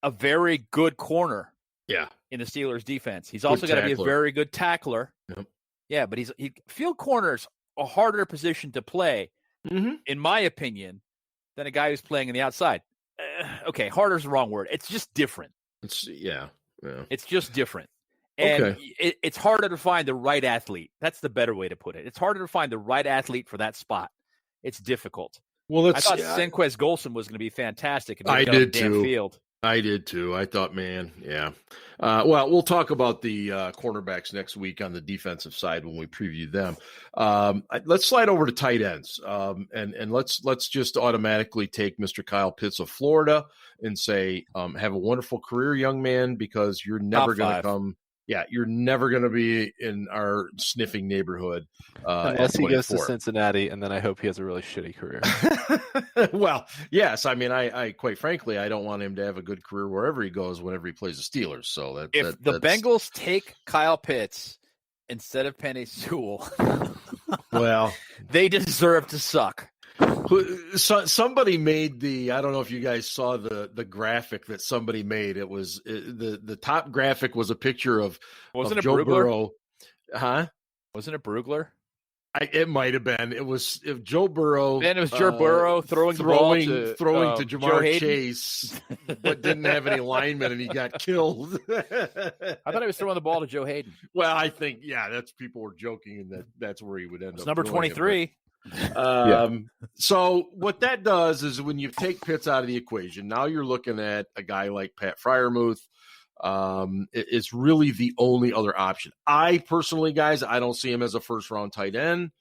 [SPEAKER 3] a very good corner.
[SPEAKER 1] Yeah.
[SPEAKER 3] In the Steelers defense. He's also got to be a very good tackler.
[SPEAKER 1] Yep.
[SPEAKER 3] Yeah, but field corner's a harder position to play, in my opinion, than a guy who's playing on the outside. Okay, harder's the wrong word. It's just different. It's just different. And it's harder to find the right athlete. That's the better way to put it. It's harder to find the right athlete for that spot. It's difficult.
[SPEAKER 1] Well,
[SPEAKER 3] I thought Senquez Golson was going to be fantastic.
[SPEAKER 1] I did too.
[SPEAKER 3] Field.
[SPEAKER 1] I did too. I thought, man, yeah. Well, we'll talk about the cornerbacks next week on the defensive side when we preview them. Let's slide over to tight ends, and let's just automatically take Mr. Kyle Pitts of Florida and say, have a wonderful career, young man, because you're never going to come. Yeah, you're never going to be in our sniffing neighborhood.
[SPEAKER 2] Unless he goes to Cincinnati, and then I hope he has a really shitty career.
[SPEAKER 1] Well, yes. I mean, I quite frankly, I don't want him to have a good career wherever he goes whenever he plays the Steelers. So
[SPEAKER 3] if the Bengals take Kyle Pitts instead of Penei Sewell,
[SPEAKER 1] well,
[SPEAKER 3] they deserve to suck.
[SPEAKER 1] Somebody made I don't know if you guys saw the graphic that somebody made. It was the top graphic was a picture of Joe
[SPEAKER 3] Brugler?
[SPEAKER 1] Burrow. Huh?
[SPEAKER 3] Wasn't it Brugler?
[SPEAKER 1] It might have been. It was Joe Burrow.
[SPEAKER 3] And it was Joe Burrow throwing the ball to
[SPEAKER 1] Jamar Chase, but didn't have any linemen, and he got killed.
[SPEAKER 3] I thought he was throwing the ball to Joe Hayden.
[SPEAKER 1] Well, I think that's people were joking, and that's where he would end up.
[SPEAKER 3] Number 23.
[SPEAKER 1] So what that does is when you take Pitts out of the equation, now you're looking at a guy like Pat Freiermuth. It's really the only other option. I personally, guys, I don't see him as a first-round tight end.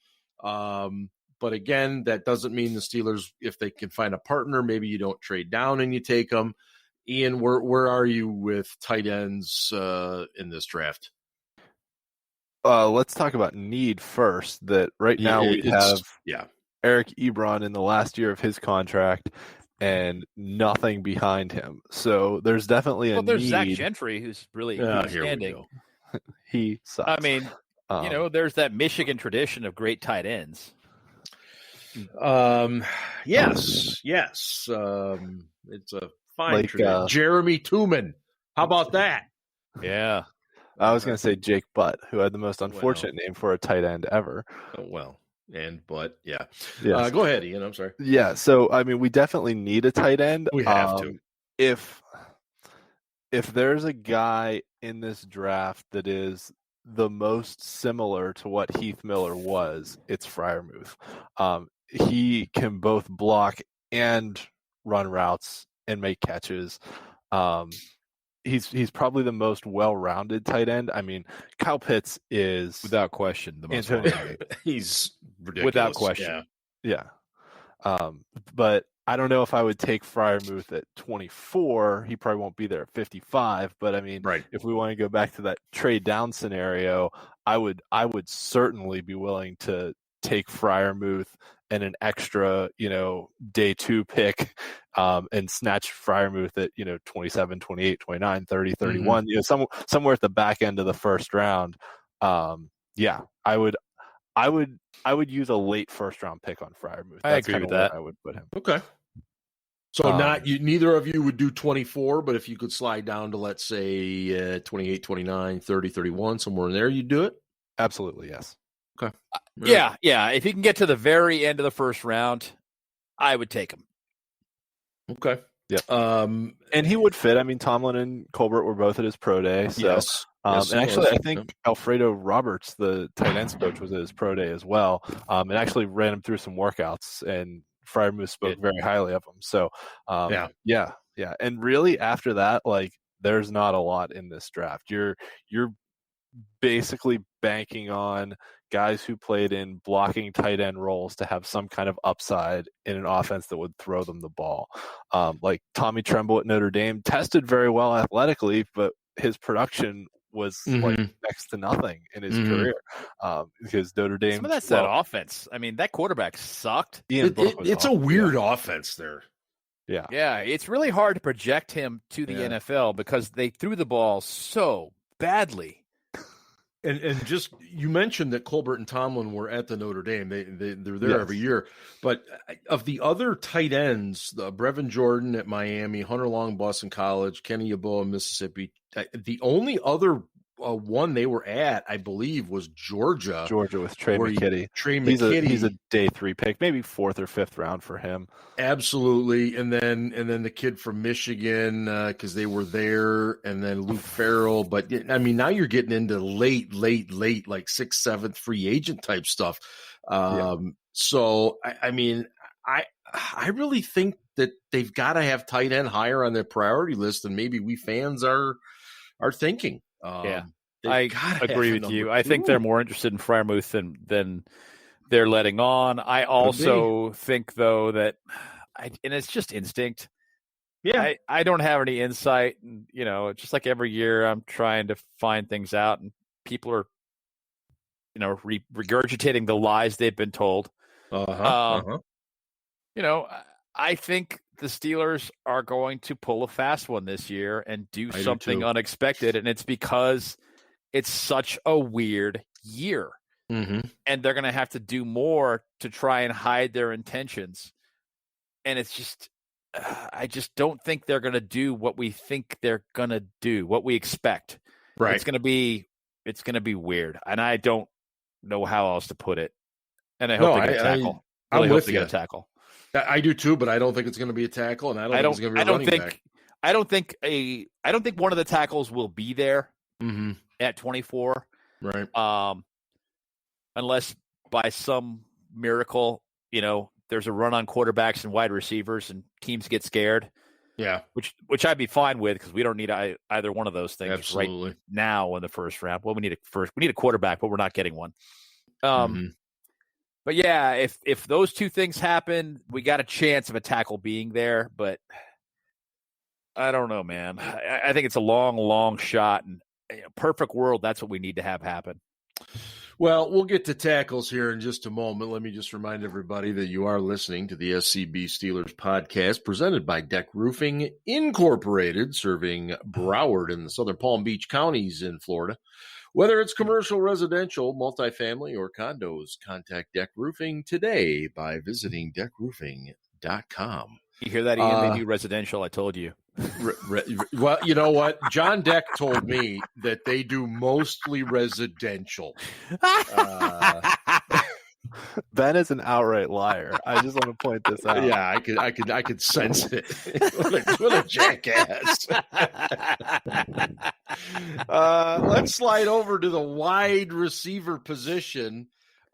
[SPEAKER 1] But again, that doesn't mean the Steelers, if they can find a partner, maybe you don't trade down and you take them. Ian, where are you with tight ends in this draft?
[SPEAKER 2] Let's talk about need first. That right now we have Eric Ebron in the last year of his contract and nothing behind him. So there's definitely a need.
[SPEAKER 3] There's Zach Gentry, who's really outstanding.
[SPEAKER 2] He sucks.
[SPEAKER 3] I mean, there's that Michigan tradition of great tight ends.
[SPEAKER 1] Yes. It's a fine tradition. Jeremy Tooman. How about that?
[SPEAKER 3] Yeah.
[SPEAKER 2] I was going to say Jake Butt, who had the most unfortunate name for a tight end ever.
[SPEAKER 1] Go ahead, Ian. I'm sorry.
[SPEAKER 2] Yeah, so I mean, we definitely need a tight end.
[SPEAKER 1] We have to.
[SPEAKER 2] If there's a guy in this draft that is the most similar to what Heath Miller was, it's Freiermuth. He can both block and run routes and make catches. He's probably the most well-rounded tight end. I mean, Kyle Pitts is
[SPEAKER 3] without question the most well-rounded.
[SPEAKER 1] He's ridiculous.
[SPEAKER 3] Without question.
[SPEAKER 2] Yeah. But I don't know if I would take Freiermuth at 24. He probably won't be there at 55. But I mean, if we want to go back to that trade down scenario, I would certainly be willing to take Freiermuth and an extra, day 2 pick and snatch Freiermuth at, 27, 28, 29, 30, 31, somewhere at the back end of the first round. I would use a late first round pick on Freiermuth.
[SPEAKER 3] I agree with that.
[SPEAKER 2] I would put him.
[SPEAKER 1] Okay. So neither of you would do 24, but if you could slide down to, let's say 28, 29, 30, 31, somewhere in there, you'd do it?
[SPEAKER 2] Absolutely. Yes.
[SPEAKER 1] Okay.
[SPEAKER 3] Yeah. If you can get to the very end of the first round, I would take him.
[SPEAKER 1] Okay.
[SPEAKER 2] Yeah. And he would fit. I mean, Tomlin and Colbert were both at his pro day. So,
[SPEAKER 1] yes.
[SPEAKER 2] And actually, I think Alfredo Roberts, the tight ends coach, was at his pro day as well. And actually ran him through some workouts, and Freiermuth spoke very highly of him. So, yeah. And really, after that, there's not a lot in this draft. You're basically banking on guys who played in blocking tight end roles to have some kind of upside in an offense that would throw them the ball. Like Tommy Tremble at Notre Dame tested very well athletically, but his production was next to nothing in his career because Notre Dame.
[SPEAKER 3] Some of that's that offense. I mean, that quarterback sucked.
[SPEAKER 1] It's a weird offense there.
[SPEAKER 2] Yeah.
[SPEAKER 3] It's really hard to project him to the NFL because they threw the ball so badly.
[SPEAKER 1] And just you mentioned that Colbert and Tomlin were at the Notre Dame. They're there every year. But of the other tight ends, Brevin Jordan at Miami, Hunter Long, Boston College, Kenny Yeboah, Mississippi, the only other one they were at, I believe, was Georgia.
[SPEAKER 2] Georgia with Trey McKitty. He's a day 3 pick, maybe 4th or 5th round for him. Absolutely.
[SPEAKER 1] And then the kid from Michigan, because they were there, and then Luke Farrell. But I mean, now you're getting into late, like 6th, 7th free agent type stuff. So I mean, I really think that they've got to have tight end higher on their priority list than maybe we fans are thinking.
[SPEAKER 3] I agree with you. I think they're more interested in Freiermuth than they're letting on. I also think, though, that and it's just instinct.
[SPEAKER 1] Yeah,
[SPEAKER 3] I don't have any insight. And, just like every year, I'm trying to find things out, and people are, regurgitating the lies they've been told. I think the Steelers are going to pull a fast one this year and do something unexpected, and it's because it's such a weird year.
[SPEAKER 1] Mm-hmm.
[SPEAKER 3] and they're going to have to do more to try and hide their intentions. And it's just, I just don't think they're going to do what we think they're going to do, what we expect.
[SPEAKER 1] Right.
[SPEAKER 3] It's going to be weird. And I don't know how else to put it. And I hope they get a tackle. I really hope they get a tackle.
[SPEAKER 1] I do too, but I don't think it's going to be a tackle, and I don't think it's going to be a running back.
[SPEAKER 3] I don't think one of the tackles will be there at 24.
[SPEAKER 1] Right.
[SPEAKER 3] Unless by some miracle, there's a run on quarterbacks and wide receivers and teams get scared.
[SPEAKER 1] Yeah.
[SPEAKER 3] Which I'd be fine with, because we don't need either one of those things right now in the first round. Well, we need a quarterback, but we're not getting one. But yeah, if those two things happen, we got a chance of a tackle being there, but I don't know, man. I think it's a long, long shot, and perfect world, that's what we need to have happen.
[SPEAKER 1] Well, we'll get to tackles here in just a moment. Let me just remind everybody that you are listening to the SCB Steelers Podcast, presented by Deck Roofing Incorporated, serving Broward and the Southern Palm Beach counties in Florida. Whether it's commercial, residential, multifamily, or condos, contact Deck Roofing today by visiting deckroofing.com.
[SPEAKER 3] You hear that, Ian? They do residential, I told you.
[SPEAKER 1] Well, you know what? John Deck told me that they do mostly residential.
[SPEAKER 2] Ben is an outright liar. I just want to point this out.
[SPEAKER 1] Yeah, I could sense it. What a jackass. Let's slide over to the wide receiver position.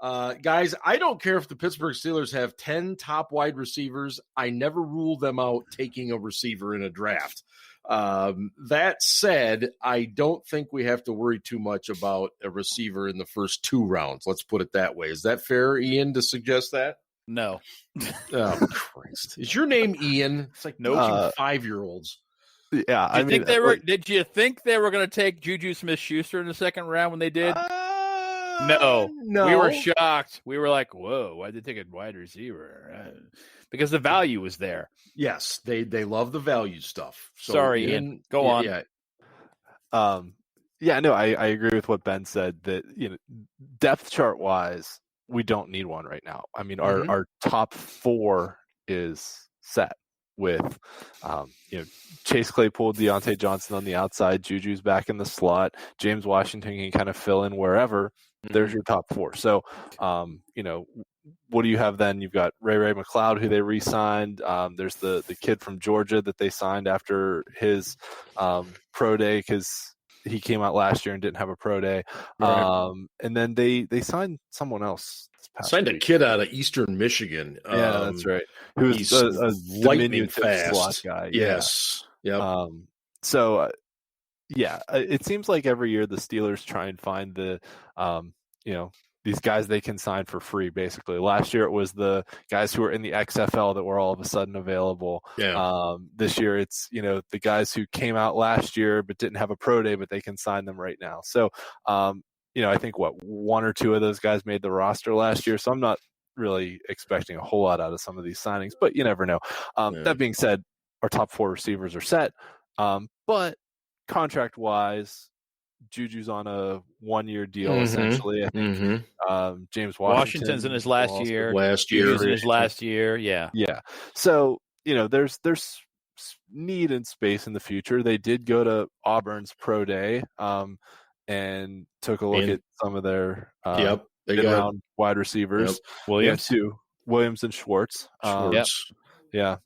[SPEAKER 1] Guys, I don't care if the Pittsburgh Steelers have 10 top wide receivers. I never rule them out taking a receiver in a draft. That said, I don't think we have to worry too much about a receiver in the first 2 rounds. Let's put it that way. Is that fair, Ian, to suggest that?
[SPEAKER 3] No.
[SPEAKER 1] Oh, Christ. Is your name Ian? It's like no 5-year-olds.
[SPEAKER 2] Yeah.
[SPEAKER 3] Did you think they were going to take Juju Smith-Schuster in the second round when they did? No. We were shocked. We were like, whoa, why'd they take a wide receiver? Because the value was there.
[SPEAKER 1] Yes, they love the value stuff. So
[SPEAKER 3] sorry, Ian. Go on.
[SPEAKER 2] Yeah. I agree with what Ben said, that depth chart wise, we don't need one right now. I mean, our top 4 is set with Chase Claypool, Deontay Johnson on the outside, Juju's back in the slot, James Washington can kind of fill in wherever. There's your top 4. So, what do you have then? You've got Ray McLeod, who they re-signed. There's the kid from Georgia that they signed after his pro day, because he came out last year and didn't have a pro day. Right. And then they signed someone else.
[SPEAKER 1] Signed a kid out of Eastern Michigan.
[SPEAKER 2] Yeah, that's right. Who was a lightning fast slot guy.
[SPEAKER 1] Yes.
[SPEAKER 2] Yeah. Yep. It seems like every year the Steelers try and find the, these guys they can sign for free, basically. Last year it was the guys who were in the XFL that were all of a sudden available.
[SPEAKER 1] Yeah.
[SPEAKER 2] This year it's, the guys who came out last year but didn't have a pro day, but they can sign them right now. So, I think 1 or 2 of those guys made the roster last year. So I'm not really expecting a whole lot out of some of these signings, but you never know. That being said, our top 4 receivers are set. But contract wise, Juju's on a 1-year deal essentially. I think James
[SPEAKER 3] Washington's in his last year. Juju's in his last year. Yeah.
[SPEAKER 2] So there's need and space in the future. They did go to Auburn's pro day and took a look at some of their round wide receivers. Williams and Schwartz. Yeah.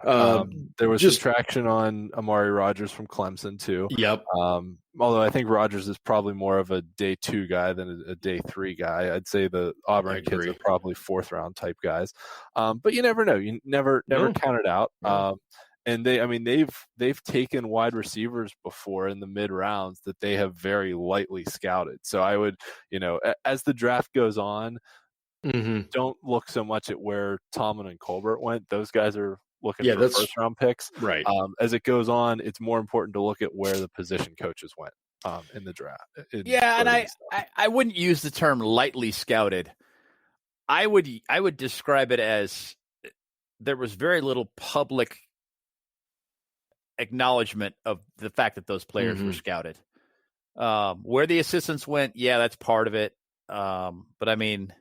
[SPEAKER 2] There was some traction on Amari Rodgers from Clemson too.
[SPEAKER 1] Yep.
[SPEAKER 2] Although I think Rodgers is probably more of a day 2 guy than a day 3 guy. I'd say the Auburn kids are probably 4th round type guys. But you never know. You never count it out. And they've taken wide receivers before in the mid rounds that they have very lightly scouted. So I would, as the draft goes on, don't look so much at where Tomlin and Colbert went. Those guys are looking for first round picks.
[SPEAKER 1] Right.
[SPEAKER 2] As it goes on, it's more important to look at where the position coaches went in the draft.
[SPEAKER 3] And I wouldn't use the term lightly scouted. I would describe it as there was very little public acknowledgement of the fact that those players were scouted. Where the assistants went, that's part of it. But I mean,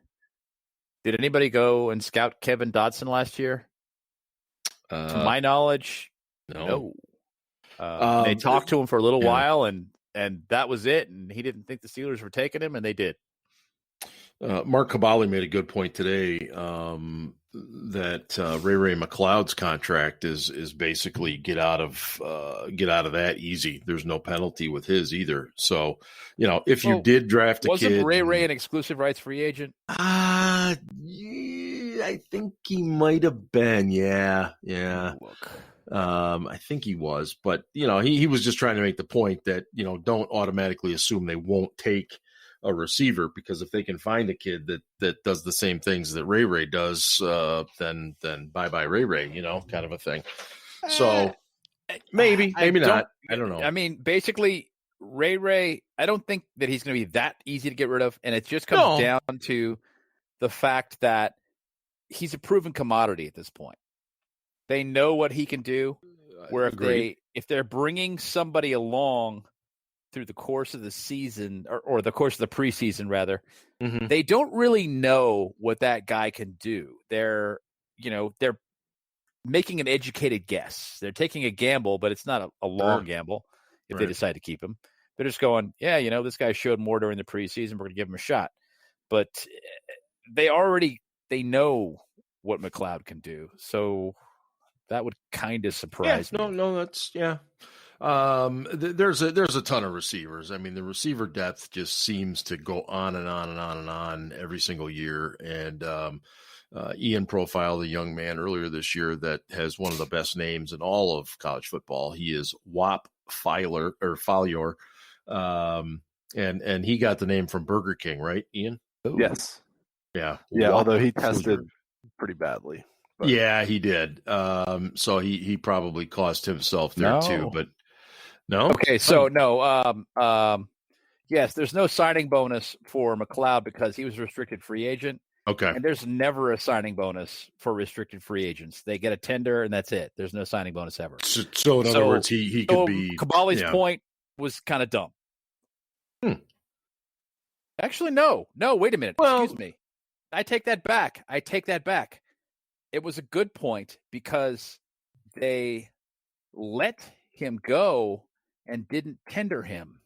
[SPEAKER 3] did anybody go and scout Kevin Dotson last year? To my knowledge, no. They talked to him for a little while, and that was it. And he didn't think the Steelers were taking him, and they did.
[SPEAKER 1] Mark Cabali made a good point today that Ray McLeod's contract is basically get out of that easy. There's no penalty with his either. So, if you did draft a kid,
[SPEAKER 3] wasn't Ray an exclusive rights free agent?
[SPEAKER 1] Yeah, I think he might have been. Yeah.
[SPEAKER 3] Look.
[SPEAKER 1] I think he was, but he was just trying to make the point that don't automatically assume they won't take a receiver, because if they can find a kid that does the same things that Ray does, then bye Ray, kind of a thing. So maybe not. I don't know.
[SPEAKER 3] I mean, basically, Ray, I don't think that he's going to be that easy to get rid of, and it just comes down to the fact that he's a proven commodity at this point. They know what he can do. Where if they're bringing somebody along through the course of the season or the course of the preseason, rather, they don't really know what that guy can do. They're making an educated guess. They're taking a gamble, but it's not a long gamble if they decide to keep him. They're just going, this guy showed more during the preseason. We're going to give him a shot. But they know what McLeod can do. So that would kind of surprise me.
[SPEAKER 1] No, that's there's a ton of receivers. I mean, the receiver depth just seems to go on and on and on and on every single year. And Ian profiled a young man earlier this year that has one of the best names in all of college football. He is Whop Fowler. And he got the name from Burger King, right, Ian?
[SPEAKER 2] Yes.
[SPEAKER 1] Yeah.
[SPEAKER 2] Yeah. Although he tested pretty badly.
[SPEAKER 1] But. Yeah, he did. So he probably cost himself there too, but no.
[SPEAKER 3] Okay. So no, yes, there's no signing bonus for McLeod because he was a restricted free agent.
[SPEAKER 1] Okay.
[SPEAKER 3] And there's never a signing bonus for restricted free agents. They get a tender and that's it. There's no signing bonus ever.
[SPEAKER 1] So in other words, he could be.
[SPEAKER 3] Cabali's point was kind of dumb. Actually, no. Wait a minute. Excuse me. I take that back. It was a good point because they let him go and didn't tender him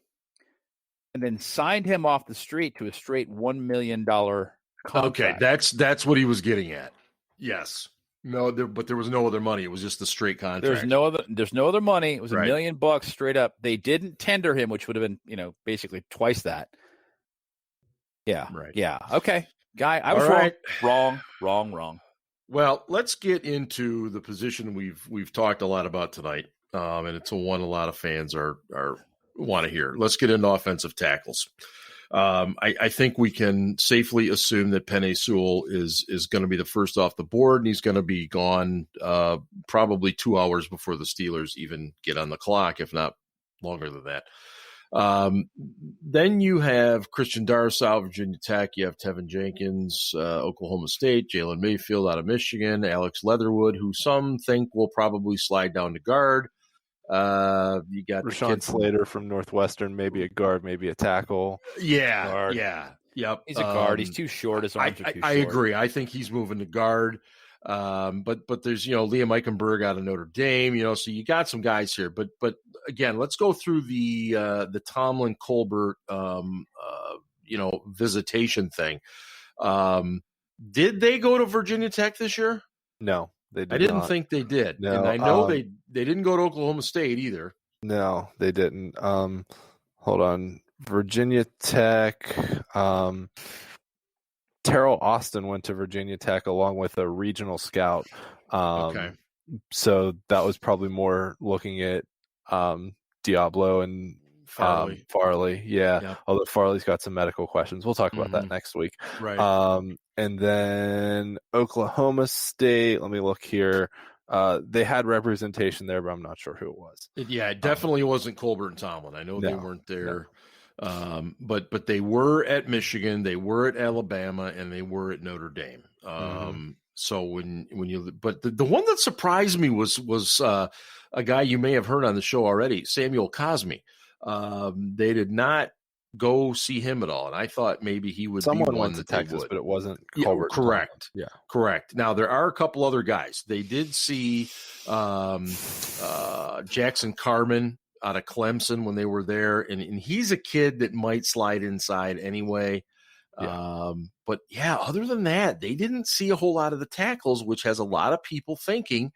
[SPEAKER 3] and then signed him off the street to a straight $1 million contract.
[SPEAKER 1] Okay, that's what he was getting at. Yes. No, but there was no other money. It was just the straight contract.
[SPEAKER 3] There's no other money. It was $1 million straight up. They didn't tender him, which would have been, basically twice that. Yeah.
[SPEAKER 1] Right.
[SPEAKER 3] Yeah. Okay. Guy, I was wrong.
[SPEAKER 1] Well, let's get into the position we've talked a lot about tonight, and it's one a lot of fans want to hear. Let's get into offensive tackles. I think we can safely assume that Penei Sewell is going to be the first off the board, and he's going to be gone probably 2 hours before the Steelers even get on the clock, if not longer than that. Then you have Christian Darrisaw, Virginia Tech. You have Tevin Jenkins, Oklahoma State, Jalen Mayfield out of Michigan, Alex Leatherwood, who some think will probably slide down to guard. You got
[SPEAKER 2] Rashawn Slater from Northwestern, maybe a guard, maybe a tackle.
[SPEAKER 1] Yeah,
[SPEAKER 3] guard.
[SPEAKER 1] Yeah, yep.
[SPEAKER 3] He's a guard. He's too short. His arms are too short.
[SPEAKER 1] I agree. I think he's moving to guard. But there's Liam Eichenberg out of Notre Dame. So you got some guys here. But again, let's go through the Tomlin Colbert visitation thing. Did they go to Virginia Tech this year?
[SPEAKER 2] No. They did
[SPEAKER 1] I didn't
[SPEAKER 2] not.
[SPEAKER 1] think they did.
[SPEAKER 2] No,
[SPEAKER 1] and I know they didn't go to Oklahoma State either.
[SPEAKER 2] No, they didn't. Hold on. Virginia Tech. Terrell Austin went to Virginia Tech along with a regional scout.
[SPEAKER 1] Okay.
[SPEAKER 2] So that was probably more looking at Diablo and Farley. Yeah. Yep. Although Farley's got some medical questions. We'll talk about that next week.
[SPEAKER 1] Right.
[SPEAKER 2] And then Oklahoma State, let me look here. They had representation there, but I'm not sure who it was.
[SPEAKER 1] It definitely wasn't Colbert and Tomlin. I know they weren't there. No. But they were at Michigan, they were at Alabama, and they were at Notre Dame. So when you, but the one that surprised me was a guy you may have heard on the show already, Samuel Cosmi. They did not go see him at all? And I thought maybe he would be one
[SPEAKER 2] went to
[SPEAKER 1] that they
[SPEAKER 2] Texas,
[SPEAKER 1] would.
[SPEAKER 2] but it wasn't
[SPEAKER 1] Colbert. Correct.
[SPEAKER 2] Yeah,
[SPEAKER 1] correct. Now there are a couple other guys. They did see Jackson Carman out of Clemson when they were there, and he's a kid that might slide inside anyway. Yeah. But yeah, other than that, they didn't see a whole lot of the tackles, which has a lot of people thinking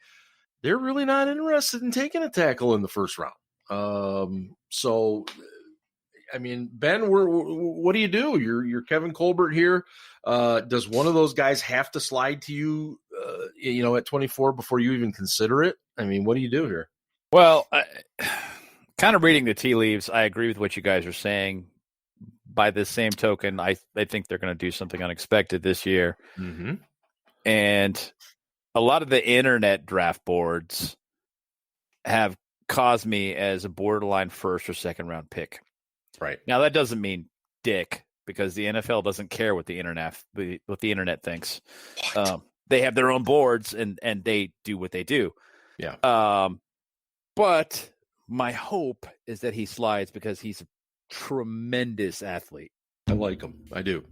[SPEAKER 1] they're really not interested in taking a tackle in the first round. So, I mean, Ben, what do you do? You're Kevin Colbert here. Does one of those guys have to slide to you, at 24 before you even consider it? I mean, what do you do here?
[SPEAKER 3] Well, kind of reading the tea leaves, I agree with what you guys are saying. By the same token, I think they're going to do something unexpected this year.
[SPEAKER 1] Mm-hmm.
[SPEAKER 3] And a lot of the internet draft boards have caused me as a borderline first or second round pick.
[SPEAKER 1] Right.
[SPEAKER 3] Now, that doesn't mean dick, because the NFL doesn't care what the internet thinks. They have their own boards and they do what they do.
[SPEAKER 1] Yeah.
[SPEAKER 3] But my hope is that he slides because he's a tremendous athlete.
[SPEAKER 1] I like him. I do.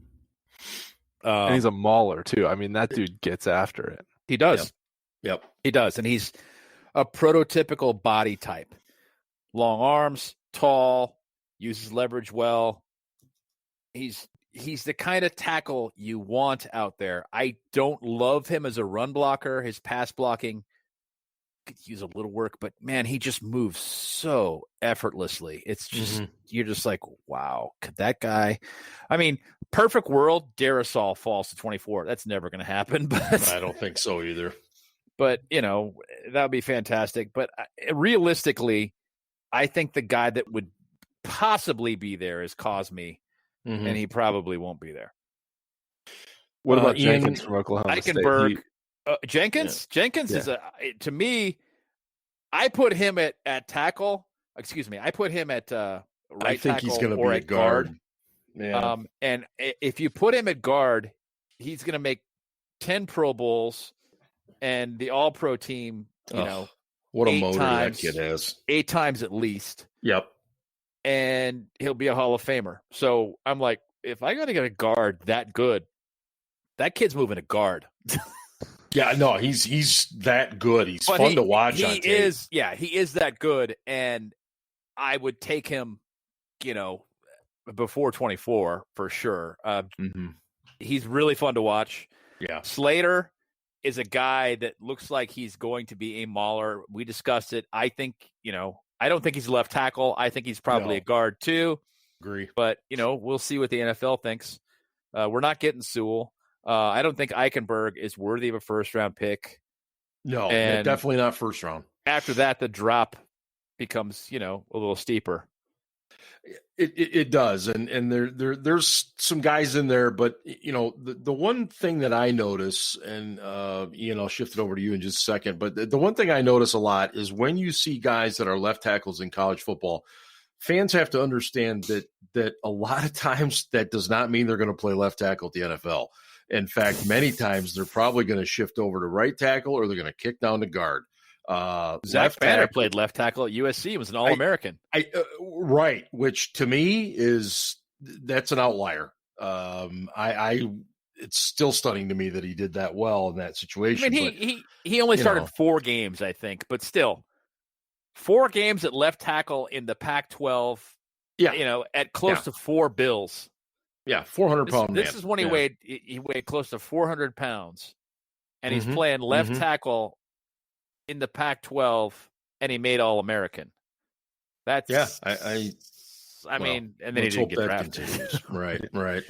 [SPEAKER 2] And he's a mauler too. I mean, that dude gets after it.
[SPEAKER 3] He does.
[SPEAKER 1] Yep.
[SPEAKER 3] He does. And he's a prototypical body type. Long arms, tall, uses leverage well. He's the kind of tackle you want out there. I don't love him as a run blocker. His pass blocking could use a little work, but man, he just moves so effortlessly. It's just, You're just like, wow, could that guy? I mean, perfect world, Darrisaw falls to 24. That's never going to happen. But
[SPEAKER 1] I don't think so either.
[SPEAKER 3] But, that would be fantastic. But realistically, I think the guy that would possibly be there is Cosme, and he probably won't be there.
[SPEAKER 2] What about Jenkins from Oklahoma State?
[SPEAKER 3] Jenkins? Yeah. Jenkins is to me, I put him at tackle. Excuse me. I put him at right
[SPEAKER 1] I think
[SPEAKER 3] tackle
[SPEAKER 1] he's going to
[SPEAKER 3] or
[SPEAKER 1] be
[SPEAKER 3] at guard.
[SPEAKER 1] Yeah.
[SPEAKER 3] And if you put him at guard, he's going to make 10 Pro Bowls and the All-Pro team,
[SPEAKER 1] what a motor
[SPEAKER 3] times,
[SPEAKER 1] that kid has.
[SPEAKER 3] 8 times at least.
[SPEAKER 1] Yep.
[SPEAKER 3] And he'll be a Hall of Famer. So I'm like, if I got to get a guard that good, that kid's moving to guard.
[SPEAKER 1] Yeah, no, he's that good. He's fun to watch.
[SPEAKER 3] He is that good, and I would take him, before 24 for sure. He's really fun to watch.
[SPEAKER 1] Yeah,
[SPEAKER 3] Slater is a guy that looks like he's going to be a mauler. We discussed it. I think, I don't think he's a left tackle. I think he's probably a guard too.
[SPEAKER 1] Agree.
[SPEAKER 3] But, we'll see what the NFL thinks. We're not getting Sewell. I don't think Eichenberg is worthy of a first-round pick.
[SPEAKER 1] No,
[SPEAKER 3] and
[SPEAKER 1] definitely not first round.
[SPEAKER 3] After that, the drop becomes, a little steeper.
[SPEAKER 1] It does, and there's some guys in there, but the one thing that I notice, and Ian, I'll shift it over to you in just a second, but the one thing I notice a lot is when you see guys that are left tackles in college football, fans have to understand that a lot of times that does not mean they're going to play left tackle at the NFL. In fact, many times they're probably going to shift over to right tackle or they're going to kick down to guard.
[SPEAKER 3] Zach Banner played left tackle at USC. He was an All-American.
[SPEAKER 1] Right, which to me that's an outlier. It's still stunning to me that he did that well in that situation.
[SPEAKER 3] I mean, he only started 4 games, I think, but still 4 games at left tackle in the Pac-12. Yeah, at close to 4 bills.
[SPEAKER 1] Yeah, 400-pound man.
[SPEAKER 3] This is when he weighed close to 400 pounds, and he's playing left tackle in the Pac-12, and he made All-American. That's I mean, and then he didn't get drafted.
[SPEAKER 1] Right.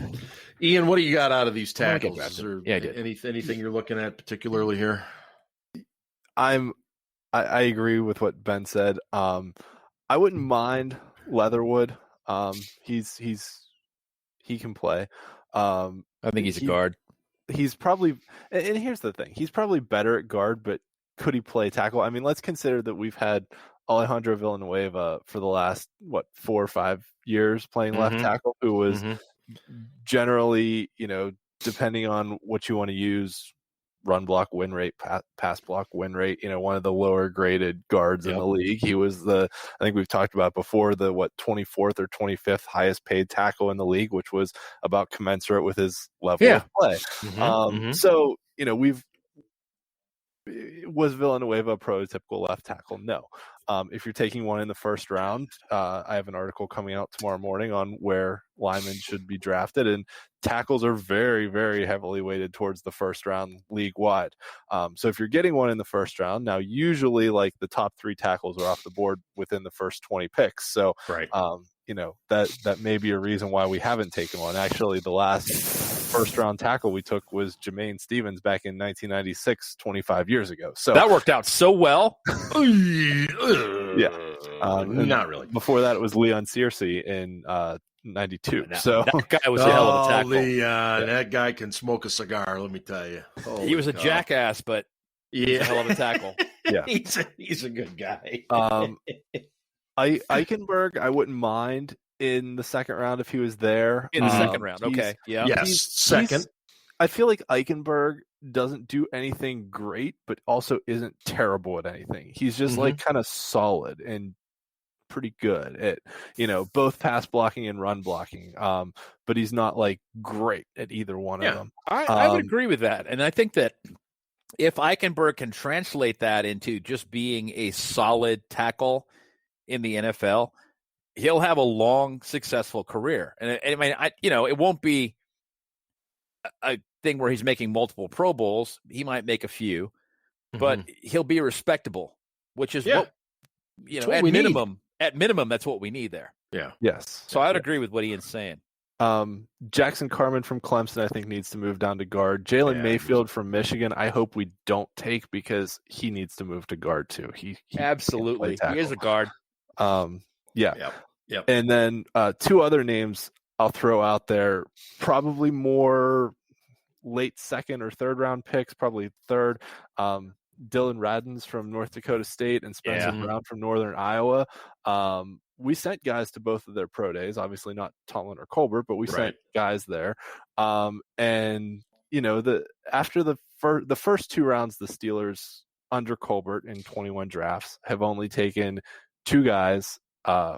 [SPEAKER 1] Ian, what do you got out of these tackles? Is there
[SPEAKER 3] anything
[SPEAKER 1] you're looking at particularly here?
[SPEAKER 2] I agree with what Ben said. I wouldn't mind Leatherwood. He can play.
[SPEAKER 3] I think he's a guard.
[SPEAKER 2] He's probably, and here's the thing, he's probably better at guard, but could he play tackle? I mean, let's consider that we've had Alejandro Villanueva for the last 4 or 5 years playing left tackle, who was generally, depending on what you want to use, run block win rate, pass block win rate, one of the lower graded guards in the league. He was I think we've talked about before, the 24th or 25th highest paid tackle in the league, which was about commensurate with his level of play. So, was Villanueva a prototypical left tackle? No. If you're taking one in the first round, I have an article coming out tomorrow morning on where linemen should be drafted, and tackles are very, very heavily weighted towards the first round league-wide. So if you're getting one in the first round, now usually like the top 3 tackles are off the board within the first 20 picks. So, that may be a reason why we haven't taken one. Actually, the last first-round tackle we took was Jermaine Stevens back in 1996, 25 years ago. So
[SPEAKER 3] that worked out so well.
[SPEAKER 1] Not really.
[SPEAKER 2] Before that, it was Leon Searcy in 92. So
[SPEAKER 3] that guy was a hell of a tackle.
[SPEAKER 1] Leon, that guy can smoke a cigar. Let me tell you,
[SPEAKER 3] he was a jackass, but he's a hell of a tackle.
[SPEAKER 1] Yeah, he's a good guy.
[SPEAKER 2] Eichenberg, I wouldn't mind in the second round if he was there.
[SPEAKER 3] In the second round, okay, yeah,
[SPEAKER 1] yes, second.
[SPEAKER 2] I feel like Eichenberg doesn't do anything great, but also isn't terrible at anything. He's just like kind of solid and pretty good at, both pass blocking and run blocking. But he's not like great at either one of them.
[SPEAKER 3] I would agree with that. And I think that if Eichenberg can translate that into just being a solid tackle in the NFL, he'll have a long, successful career. And I mean, it won't be a thing where he's making multiple Pro Bowls. He might make a few, but he'll be respectable, which is what at minimum. At minimum, that's what we need there.
[SPEAKER 1] Yeah.
[SPEAKER 2] Yes.
[SPEAKER 3] So I'd agree with what Ian's saying.
[SPEAKER 2] Jackson Carman from Clemson, I think, needs to move down to guard. Jalen Mayfield from Michigan, I hope we don't take, because he needs to move to guard too. He
[SPEAKER 3] absolutely, he is a guard.
[SPEAKER 2] Yep. And then 2 other names I'll throw out there, probably more late second or third round picks, probably third. Dylan Radins from North Dakota State and Spencer Brown from Northern Iowa. We sent guys to both of their pro days, obviously not Tomlin or Colbert, but we sent guys there. And after the first 2 rounds, the Steelers under Colbert in 21 drafts have only taken 2 guys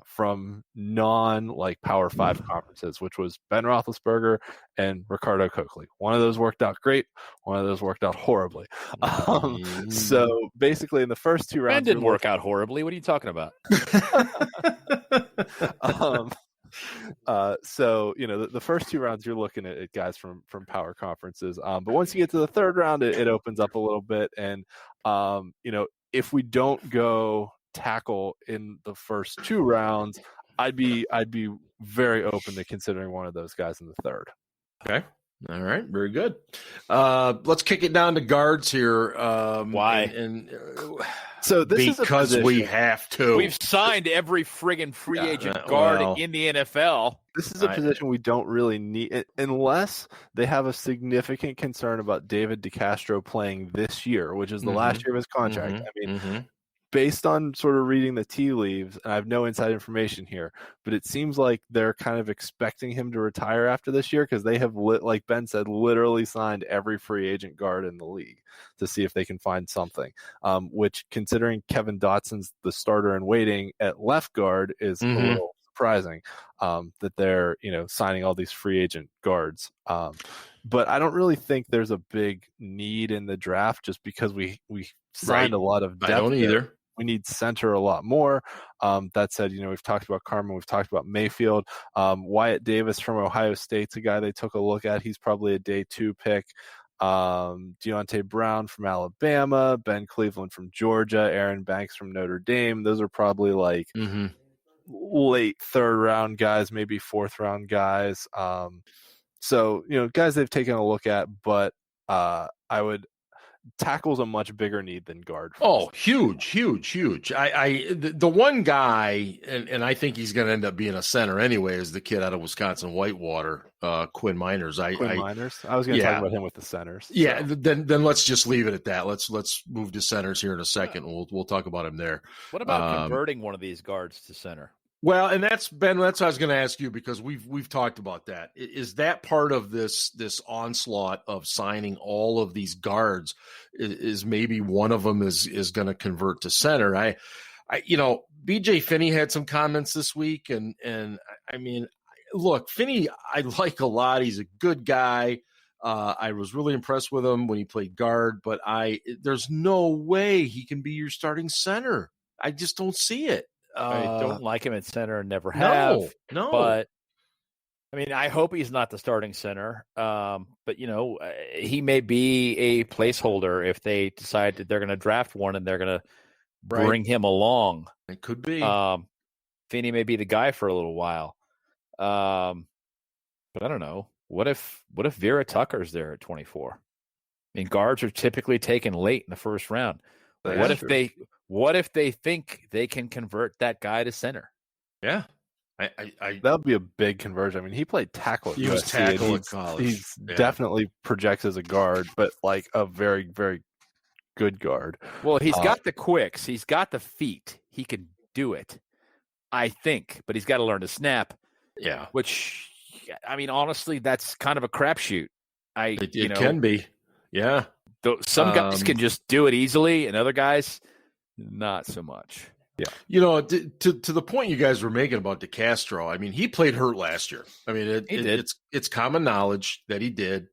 [SPEAKER 2] from Power 5 conferences, which was Ben Roethlisberger and Ricardo Coakley. One of those worked out great. One of those worked out horribly. So basically in the first 2 rounds...
[SPEAKER 3] Ben didn't work out horribly. What are you talking about?
[SPEAKER 2] So, the first 2 rounds you're looking at guys from power conferences. But once you get to the third round, it opens up a little bit. And, if we don't go tackle in the first 2 rounds, I'd be very open to considering one of those guys in the third.
[SPEAKER 1] Okay. All right. Very good. Let's kick it down to guards here.
[SPEAKER 3] Why?
[SPEAKER 2] So this is
[SPEAKER 1] because we have to.
[SPEAKER 3] We've signed every friggin' free agent guard in the NFL.
[SPEAKER 2] This is a position we don't really need, unless they have a significant concern about David DeCastro playing this year, which is the last year of his contract. I mean, based on sort of reading the tea leaves, and I have no inside information here, but it seems like they're kind of expecting him to retire after this year, because they have, like Ben said, literally signed every free agent guard in the league to see if they can find something, which, considering Kevin Dotson's the starter in waiting at left guard, is a little surprising that they're signing all these free agent guards. But I don't really think there's a big need in the draft, just because we signed a lot of depth.
[SPEAKER 1] I don't either.
[SPEAKER 2] There. We need center a lot more. That said, we've talked about Carman, we've talked about Mayfield. Wyatt Davis from Ohio State's a guy they took a look at. He's probably a day 2 pick. Deontay Brown from Alabama, Ben Cleveland from Georgia, Aaron Banks from Notre Dame. Those are probably like late 3rd round guys, maybe 4th round guys. So, guys they've taken a look at, but tackle's a much bigger need than guard.
[SPEAKER 1] Oh, huge. The one guy, and I think he's going to end up being a center anyway, is the kid out of Wisconsin Whitewater, Quinn Miners.
[SPEAKER 2] Miners. I was going to talk about him with the centers. So.
[SPEAKER 1] Yeah, then let's just leave it at that. Let's move to centers here in a second. We'll talk about him there.
[SPEAKER 3] What about converting one of these guards to center?
[SPEAKER 1] Well, and that's Ben. That's what I was going to ask you, because we've talked about that. Is that part of this onslaught of signing all of these guards? Is maybe one of them is going to convert to center? I BJ Finney had some comments this week, and I mean, look, Finney I like a lot. He's a good guy. I was really impressed with him when he played guard, but there's no way he can be your starting center. I just don't see it.
[SPEAKER 3] I don't like him at center and never have.
[SPEAKER 1] No.
[SPEAKER 3] But, I mean, I hope he's not the starting center. But, he may be a placeholder if they decide that they're going to draft one and they're going to bring him along.
[SPEAKER 1] It could be.
[SPEAKER 3] Finney may be the guy for a little while. But I don't know. What if Vera Tucker's there at 24? I mean, guards are typically taken late in the first round. What if they think they can convert that guy to center?
[SPEAKER 1] Yeah.
[SPEAKER 2] That would be a big conversion. I mean, he played tackle.
[SPEAKER 1] He was tackle at college.
[SPEAKER 2] He's definitely projects as a guard, but like a very, very good guard.
[SPEAKER 3] Well, he's got the quicks. He's got the feet. He can do it, I think, but he's got to learn to snap.
[SPEAKER 1] Yeah.
[SPEAKER 3] Which, I mean, honestly, that's kind of a crapshoot.
[SPEAKER 1] It can be. Yeah.
[SPEAKER 3] Some guys can just do it easily, and other guys, not so much.
[SPEAKER 1] Yeah. To the point you guys were making about DeCastro, I mean, he played hurt last year. I mean, it's common knowledge that he did.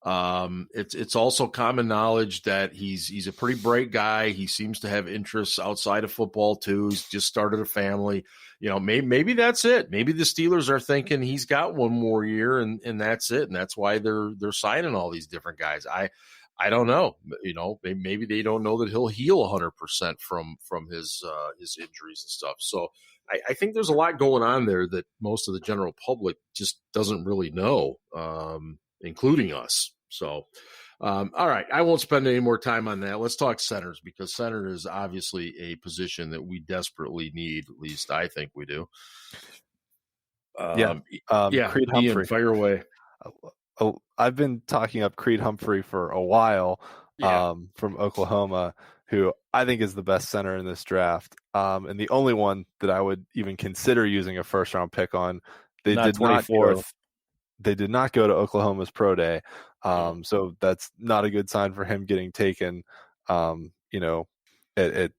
[SPEAKER 1] It's also common knowledge that he's a pretty bright guy. He seems to have interests outside of football too. He's just started a family. Maybe that's it. Maybe the Steelers are thinking he's got one more year and that's it. And that's why they're signing all these different guys. I don't know. Maybe they don't know that he'll heal 100% from his injuries and stuff. So I think there's a lot going on there that most of the general public just doesn't really know, including us. So, all right, I won't spend any more time on that. Let's talk centers, because center is obviously a position that we desperately need. At least I think we do.
[SPEAKER 2] Creed Humphrey.
[SPEAKER 1] Ian, fire away.
[SPEAKER 2] I've been talking up Creed Humphrey for a while from Oklahoma, who I think is the best center in this draft. And the only one that I would even consider using a first-round pick on. They did not go to Oklahoma's pro day. So that's not a good sign for him getting taken, at the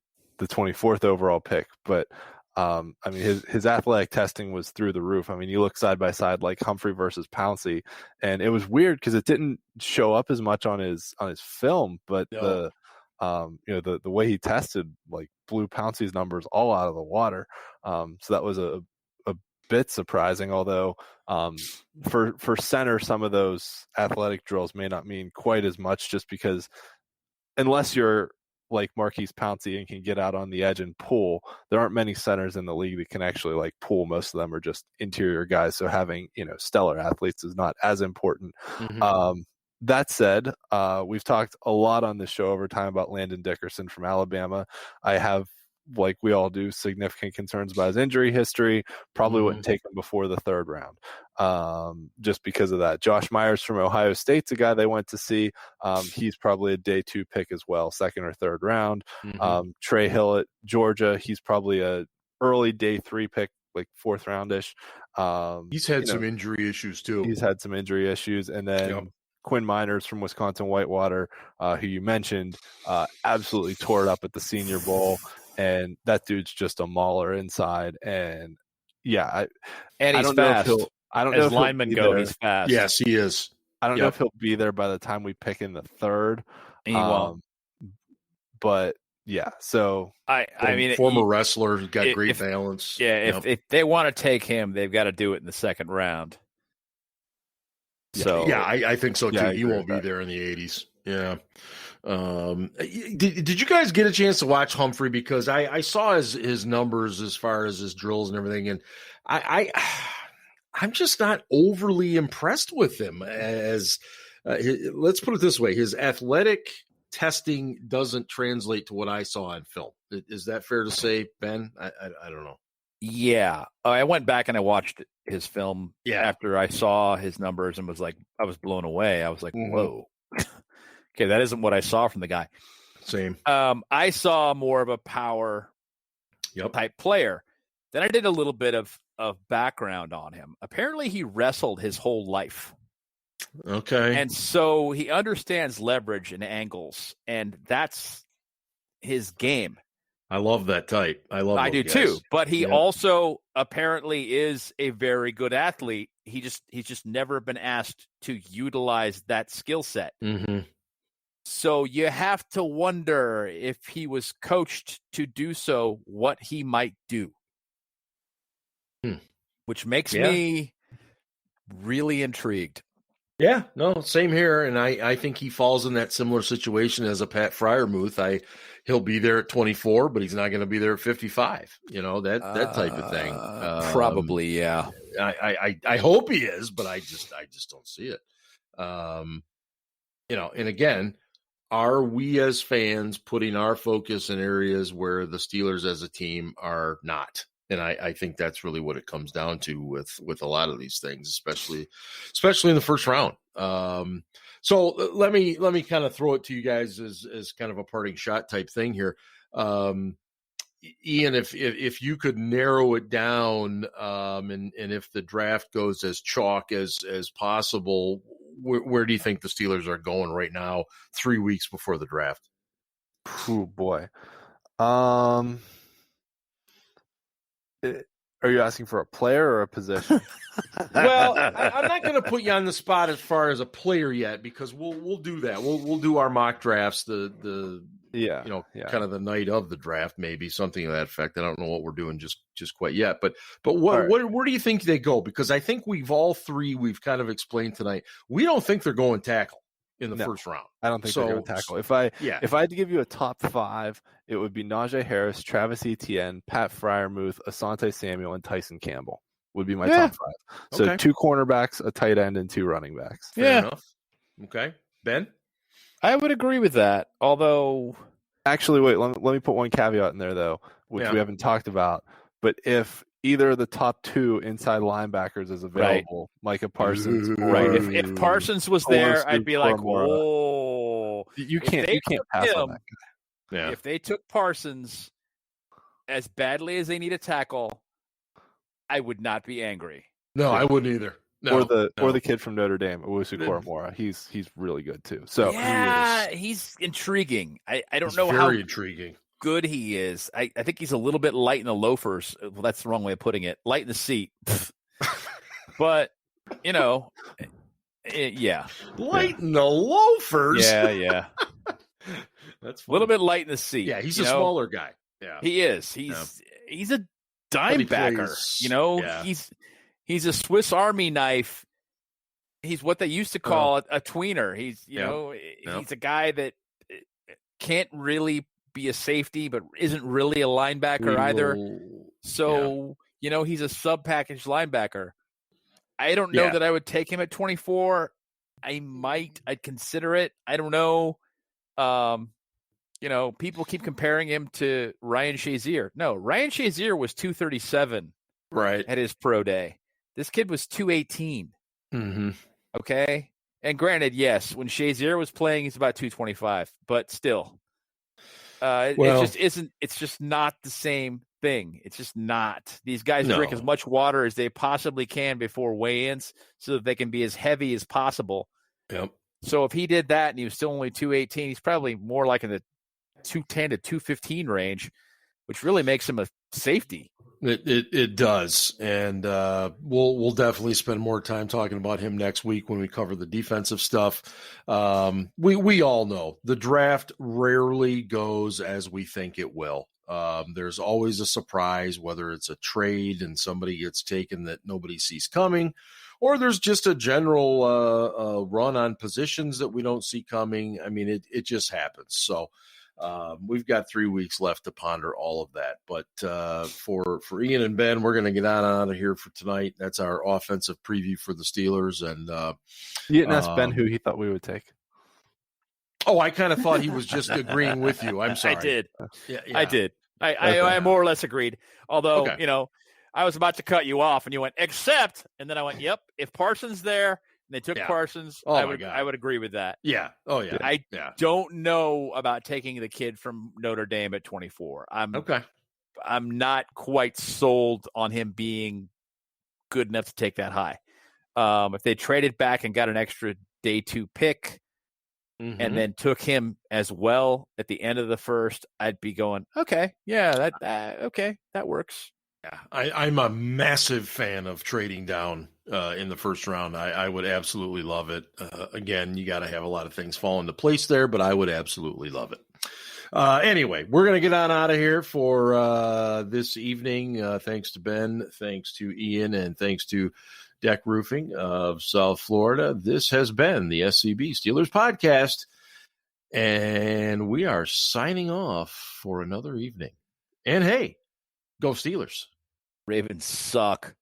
[SPEAKER 2] 24th overall pick. But I mean, his athletic testing was through the roof. I mean, you look side by side, like Humphrey versus Pouncey, and it was weird because it didn't show up as much on his film, but the way he tested, like, blew Pouncey's numbers all out of the water. So that was a bit surprising, although for center, some of those athletic drills may not mean quite as much, just because unless you're like Marquise Pouncey and can get out on the edge and pull, there aren't many centers in the league that can actually like pull. Most of them are just interior guys, so having stellar athletes is not as important. Mm-hmm. That said, we've talked a lot on this show over time about Landon Dickerson from Alabama. I have, like we all do, significant concerns about his injury history. Probably wouldn't take him before the third round, just because of that. Josh Myers from Ohio State's a guy they went to see. He's probably a day 2 pick as well, second or third round. Trey Hill at Georgia, he's probably a early day 3 pick, like fourth roundish.
[SPEAKER 1] He's had some injury issues too.
[SPEAKER 2] He's had some injury issues, and then Quinn Miners from Wisconsin Whitewater, who you mentioned, absolutely tore it up at the Senior Bowl. And that dude's just a mauler inside. And
[SPEAKER 3] he's fast.
[SPEAKER 2] I don't know if
[SPEAKER 3] linemen go, he's fast.
[SPEAKER 1] Yes, he is.
[SPEAKER 2] I don't know if he'll be there by the time we pick in the third.
[SPEAKER 3] He won't.
[SPEAKER 2] But yeah, so
[SPEAKER 1] I mean, former wrestler, he's got great balance.
[SPEAKER 3] Yeah, if they want to take him, they've got to do it in the second round. So
[SPEAKER 1] I think so too.
[SPEAKER 2] Yeah,
[SPEAKER 1] he won't be there in the 80s. Yeah. Did you guys get a chance to watch Humphrey? Because I saw his numbers as far as his drills and everything, and I'm just not overly impressed with him. As let's put it this way, his athletic testing doesn't translate to what I saw on film. Is that fair to say, Ben? I don't know.
[SPEAKER 3] Yeah, I went back and I watched his film after I saw his numbers and was like, I was blown away. I was like, whoa. Okay, that isn't what I saw from the guy.
[SPEAKER 1] Same.
[SPEAKER 3] I saw more of a power type player. Then I did a little bit of background on him. Apparently, he wrestled his whole life.
[SPEAKER 1] Okay.
[SPEAKER 3] And so he understands leverage and angles, and that's his game.
[SPEAKER 1] I love that type. I
[SPEAKER 3] do
[SPEAKER 1] guys.
[SPEAKER 3] too. But he also apparently is a very good athlete. He's just never been asked to utilize that skill set.
[SPEAKER 1] Mm-hmm.
[SPEAKER 3] So you have to wonder if he was coached to do so, what he might do. Which makes me really intrigued.
[SPEAKER 1] Yeah, no, same here. And I think he falls in that similar situation as a Pat Freiermuth. He'll be there at 24, but he's not going to be there at 55. That type of thing.
[SPEAKER 3] Probably, yeah.
[SPEAKER 1] I hope he is, but I just don't see it. And again, are we as fans putting our focus in areas where the Steelers as a team are not? And I think that's really what it comes down to with a lot of these things, especially in the first round. So let me kind of throw it to you guys as kind of a parting shot type thing here. Ian, if you could narrow it down, and if the draft goes as chalk as possible, where do you think the Steelers are going right now, 3 weeks before the draft?
[SPEAKER 2] Oh boy. Are you asking for a player or a position?
[SPEAKER 1] Well, I'm not going to put you on the spot as far as a player yet, because we'll do that. We'll do our mock drafts kind of the night of the draft, maybe something of that effect. I don't know what we're doing just quite yet, but where do you think they go? Because I think we've kind of explained tonight, we don't think they're going tackle in the first round. I
[SPEAKER 2] don't think they're going to tackle. If I had to give you a top 5, it would be Najee Harris, Travis Etienne, Pat Freiermuth, Asante Samuel, and Tyson Campbell would be my top 5. So 2 cornerbacks, a tight end, and 2 running backs.
[SPEAKER 1] Fair enough. Okay. Ben?
[SPEAKER 3] I would agree with that. Although,
[SPEAKER 2] actually, wait, let me put one caveat in there, though, which we haven't talked about. But if either of the top 2 inside linebackers is available, Micah Parsons,
[SPEAKER 3] if Parsons was there, I'd be like, whoa.
[SPEAKER 2] You can't pass on that guy.
[SPEAKER 3] Yeah. If they took Parsons as badly as they need a tackle, I would not be angry.
[SPEAKER 1] No, I wouldn't either. No,
[SPEAKER 2] or the kid from Notre Dame, Owusu-Koramoah. He's really good too. So
[SPEAKER 3] he's intriguing. I don't know
[SPEAKER 1] very
[SPEAKER 3] how
[SPEAKER 1] intriguing
[SPEAKER 3] good he is. I think he's a little bit light in the loafers. Well, that's the wrong way of putting it. Light in the seat. But
[SPEAKER 1] light in the loafers.
[SPEAKER 3] Yeah.
[SPEAKER 1] That's
[SPEAKER 3] a little bit light in the seat.
[SPEAKER 1] Yeah, he's a smaller guy. Yeah,
[SPEAKER 3] he is. He's a dime backer. He's a Swiss Army knife. He's what they used to call a tweener. He's he's a guy that can't really be a safety, but isn't really a linebacker either. So he's a sub package linebacker. I don't know that I would take him at 24. I'd consider it. I don't know. People keep comparing him to Ryan Shazier. No, Ryan Shazier was 237 at his pro day. This kid was 218.
[SPEAKER 1] Mm-hmm.
[SPEAKER 3] Okay. And granted, yes, when Shazier was playing, he's about 225, but still, it's just not the same thing. It's just not. These guys drink as much water as they possibly can before weigh-ins so that they can be as heavy as possible.
[SPEAKER 1] Yep.
[SPEAKER 3] So if he did that and he was still only 218, he's probably more like in the 210 to 215 range, which really makes him a safety.
[SPEAKER 1] It does, and we'll definitely spend more time talking about him next week when we cover the defensive stuff. We all know the draft rarely goes as we think it will. There's always a surprise, whether it's a trade and somebody gets taken that nobody sees coming, or there's just a general run on positions that we don't see coming. I mean, it just happens. So we've got 3 weeks left to ponder all of that. But for Ian and Ben, we're going to get out of here for tonight. That's our offensive preview for the Steelers. And
[SPEAKER 2] you didn't ask Ben who he thought we would take.
[SPEAKER 1] Oh, I kind of thought he was just agreeing with you. I'm sorry.
[SPEAKER 3] I did. Yeah. I did. I more or less agreed. Although, I was about to cut you off and you went, except, and then I went, yep, if Parsons there and they took Parsons, I would agree with that.
[SPEAKER 1] Yeah. Oh, yeah.
[SPEAKER 3] I don't know about taking the kid from Notre Dame at 24. I'm I'm not quite sold on him being good enough to take that high. If they traded back and got an extra day 2 pick and then took him as well at the end of the first, I'd be going, okay, yeah, that works.
[SPEAKER 1] Yeah, I'm a massive fan of trading down in the first round. I would absolutely love it. Again, you got to have a lot of things fall into place there, but I would absolutely love it. Anyway, we're going to get on out of here for this evening. Thanks to Ben, thanks to Ian, and thanks to Deck Roofing of South Florida. This has been the SCB Steelers Podcast, and we are signing off for another evening. And hey, go Steelers.
[SPEAKER 3] Ravens suck.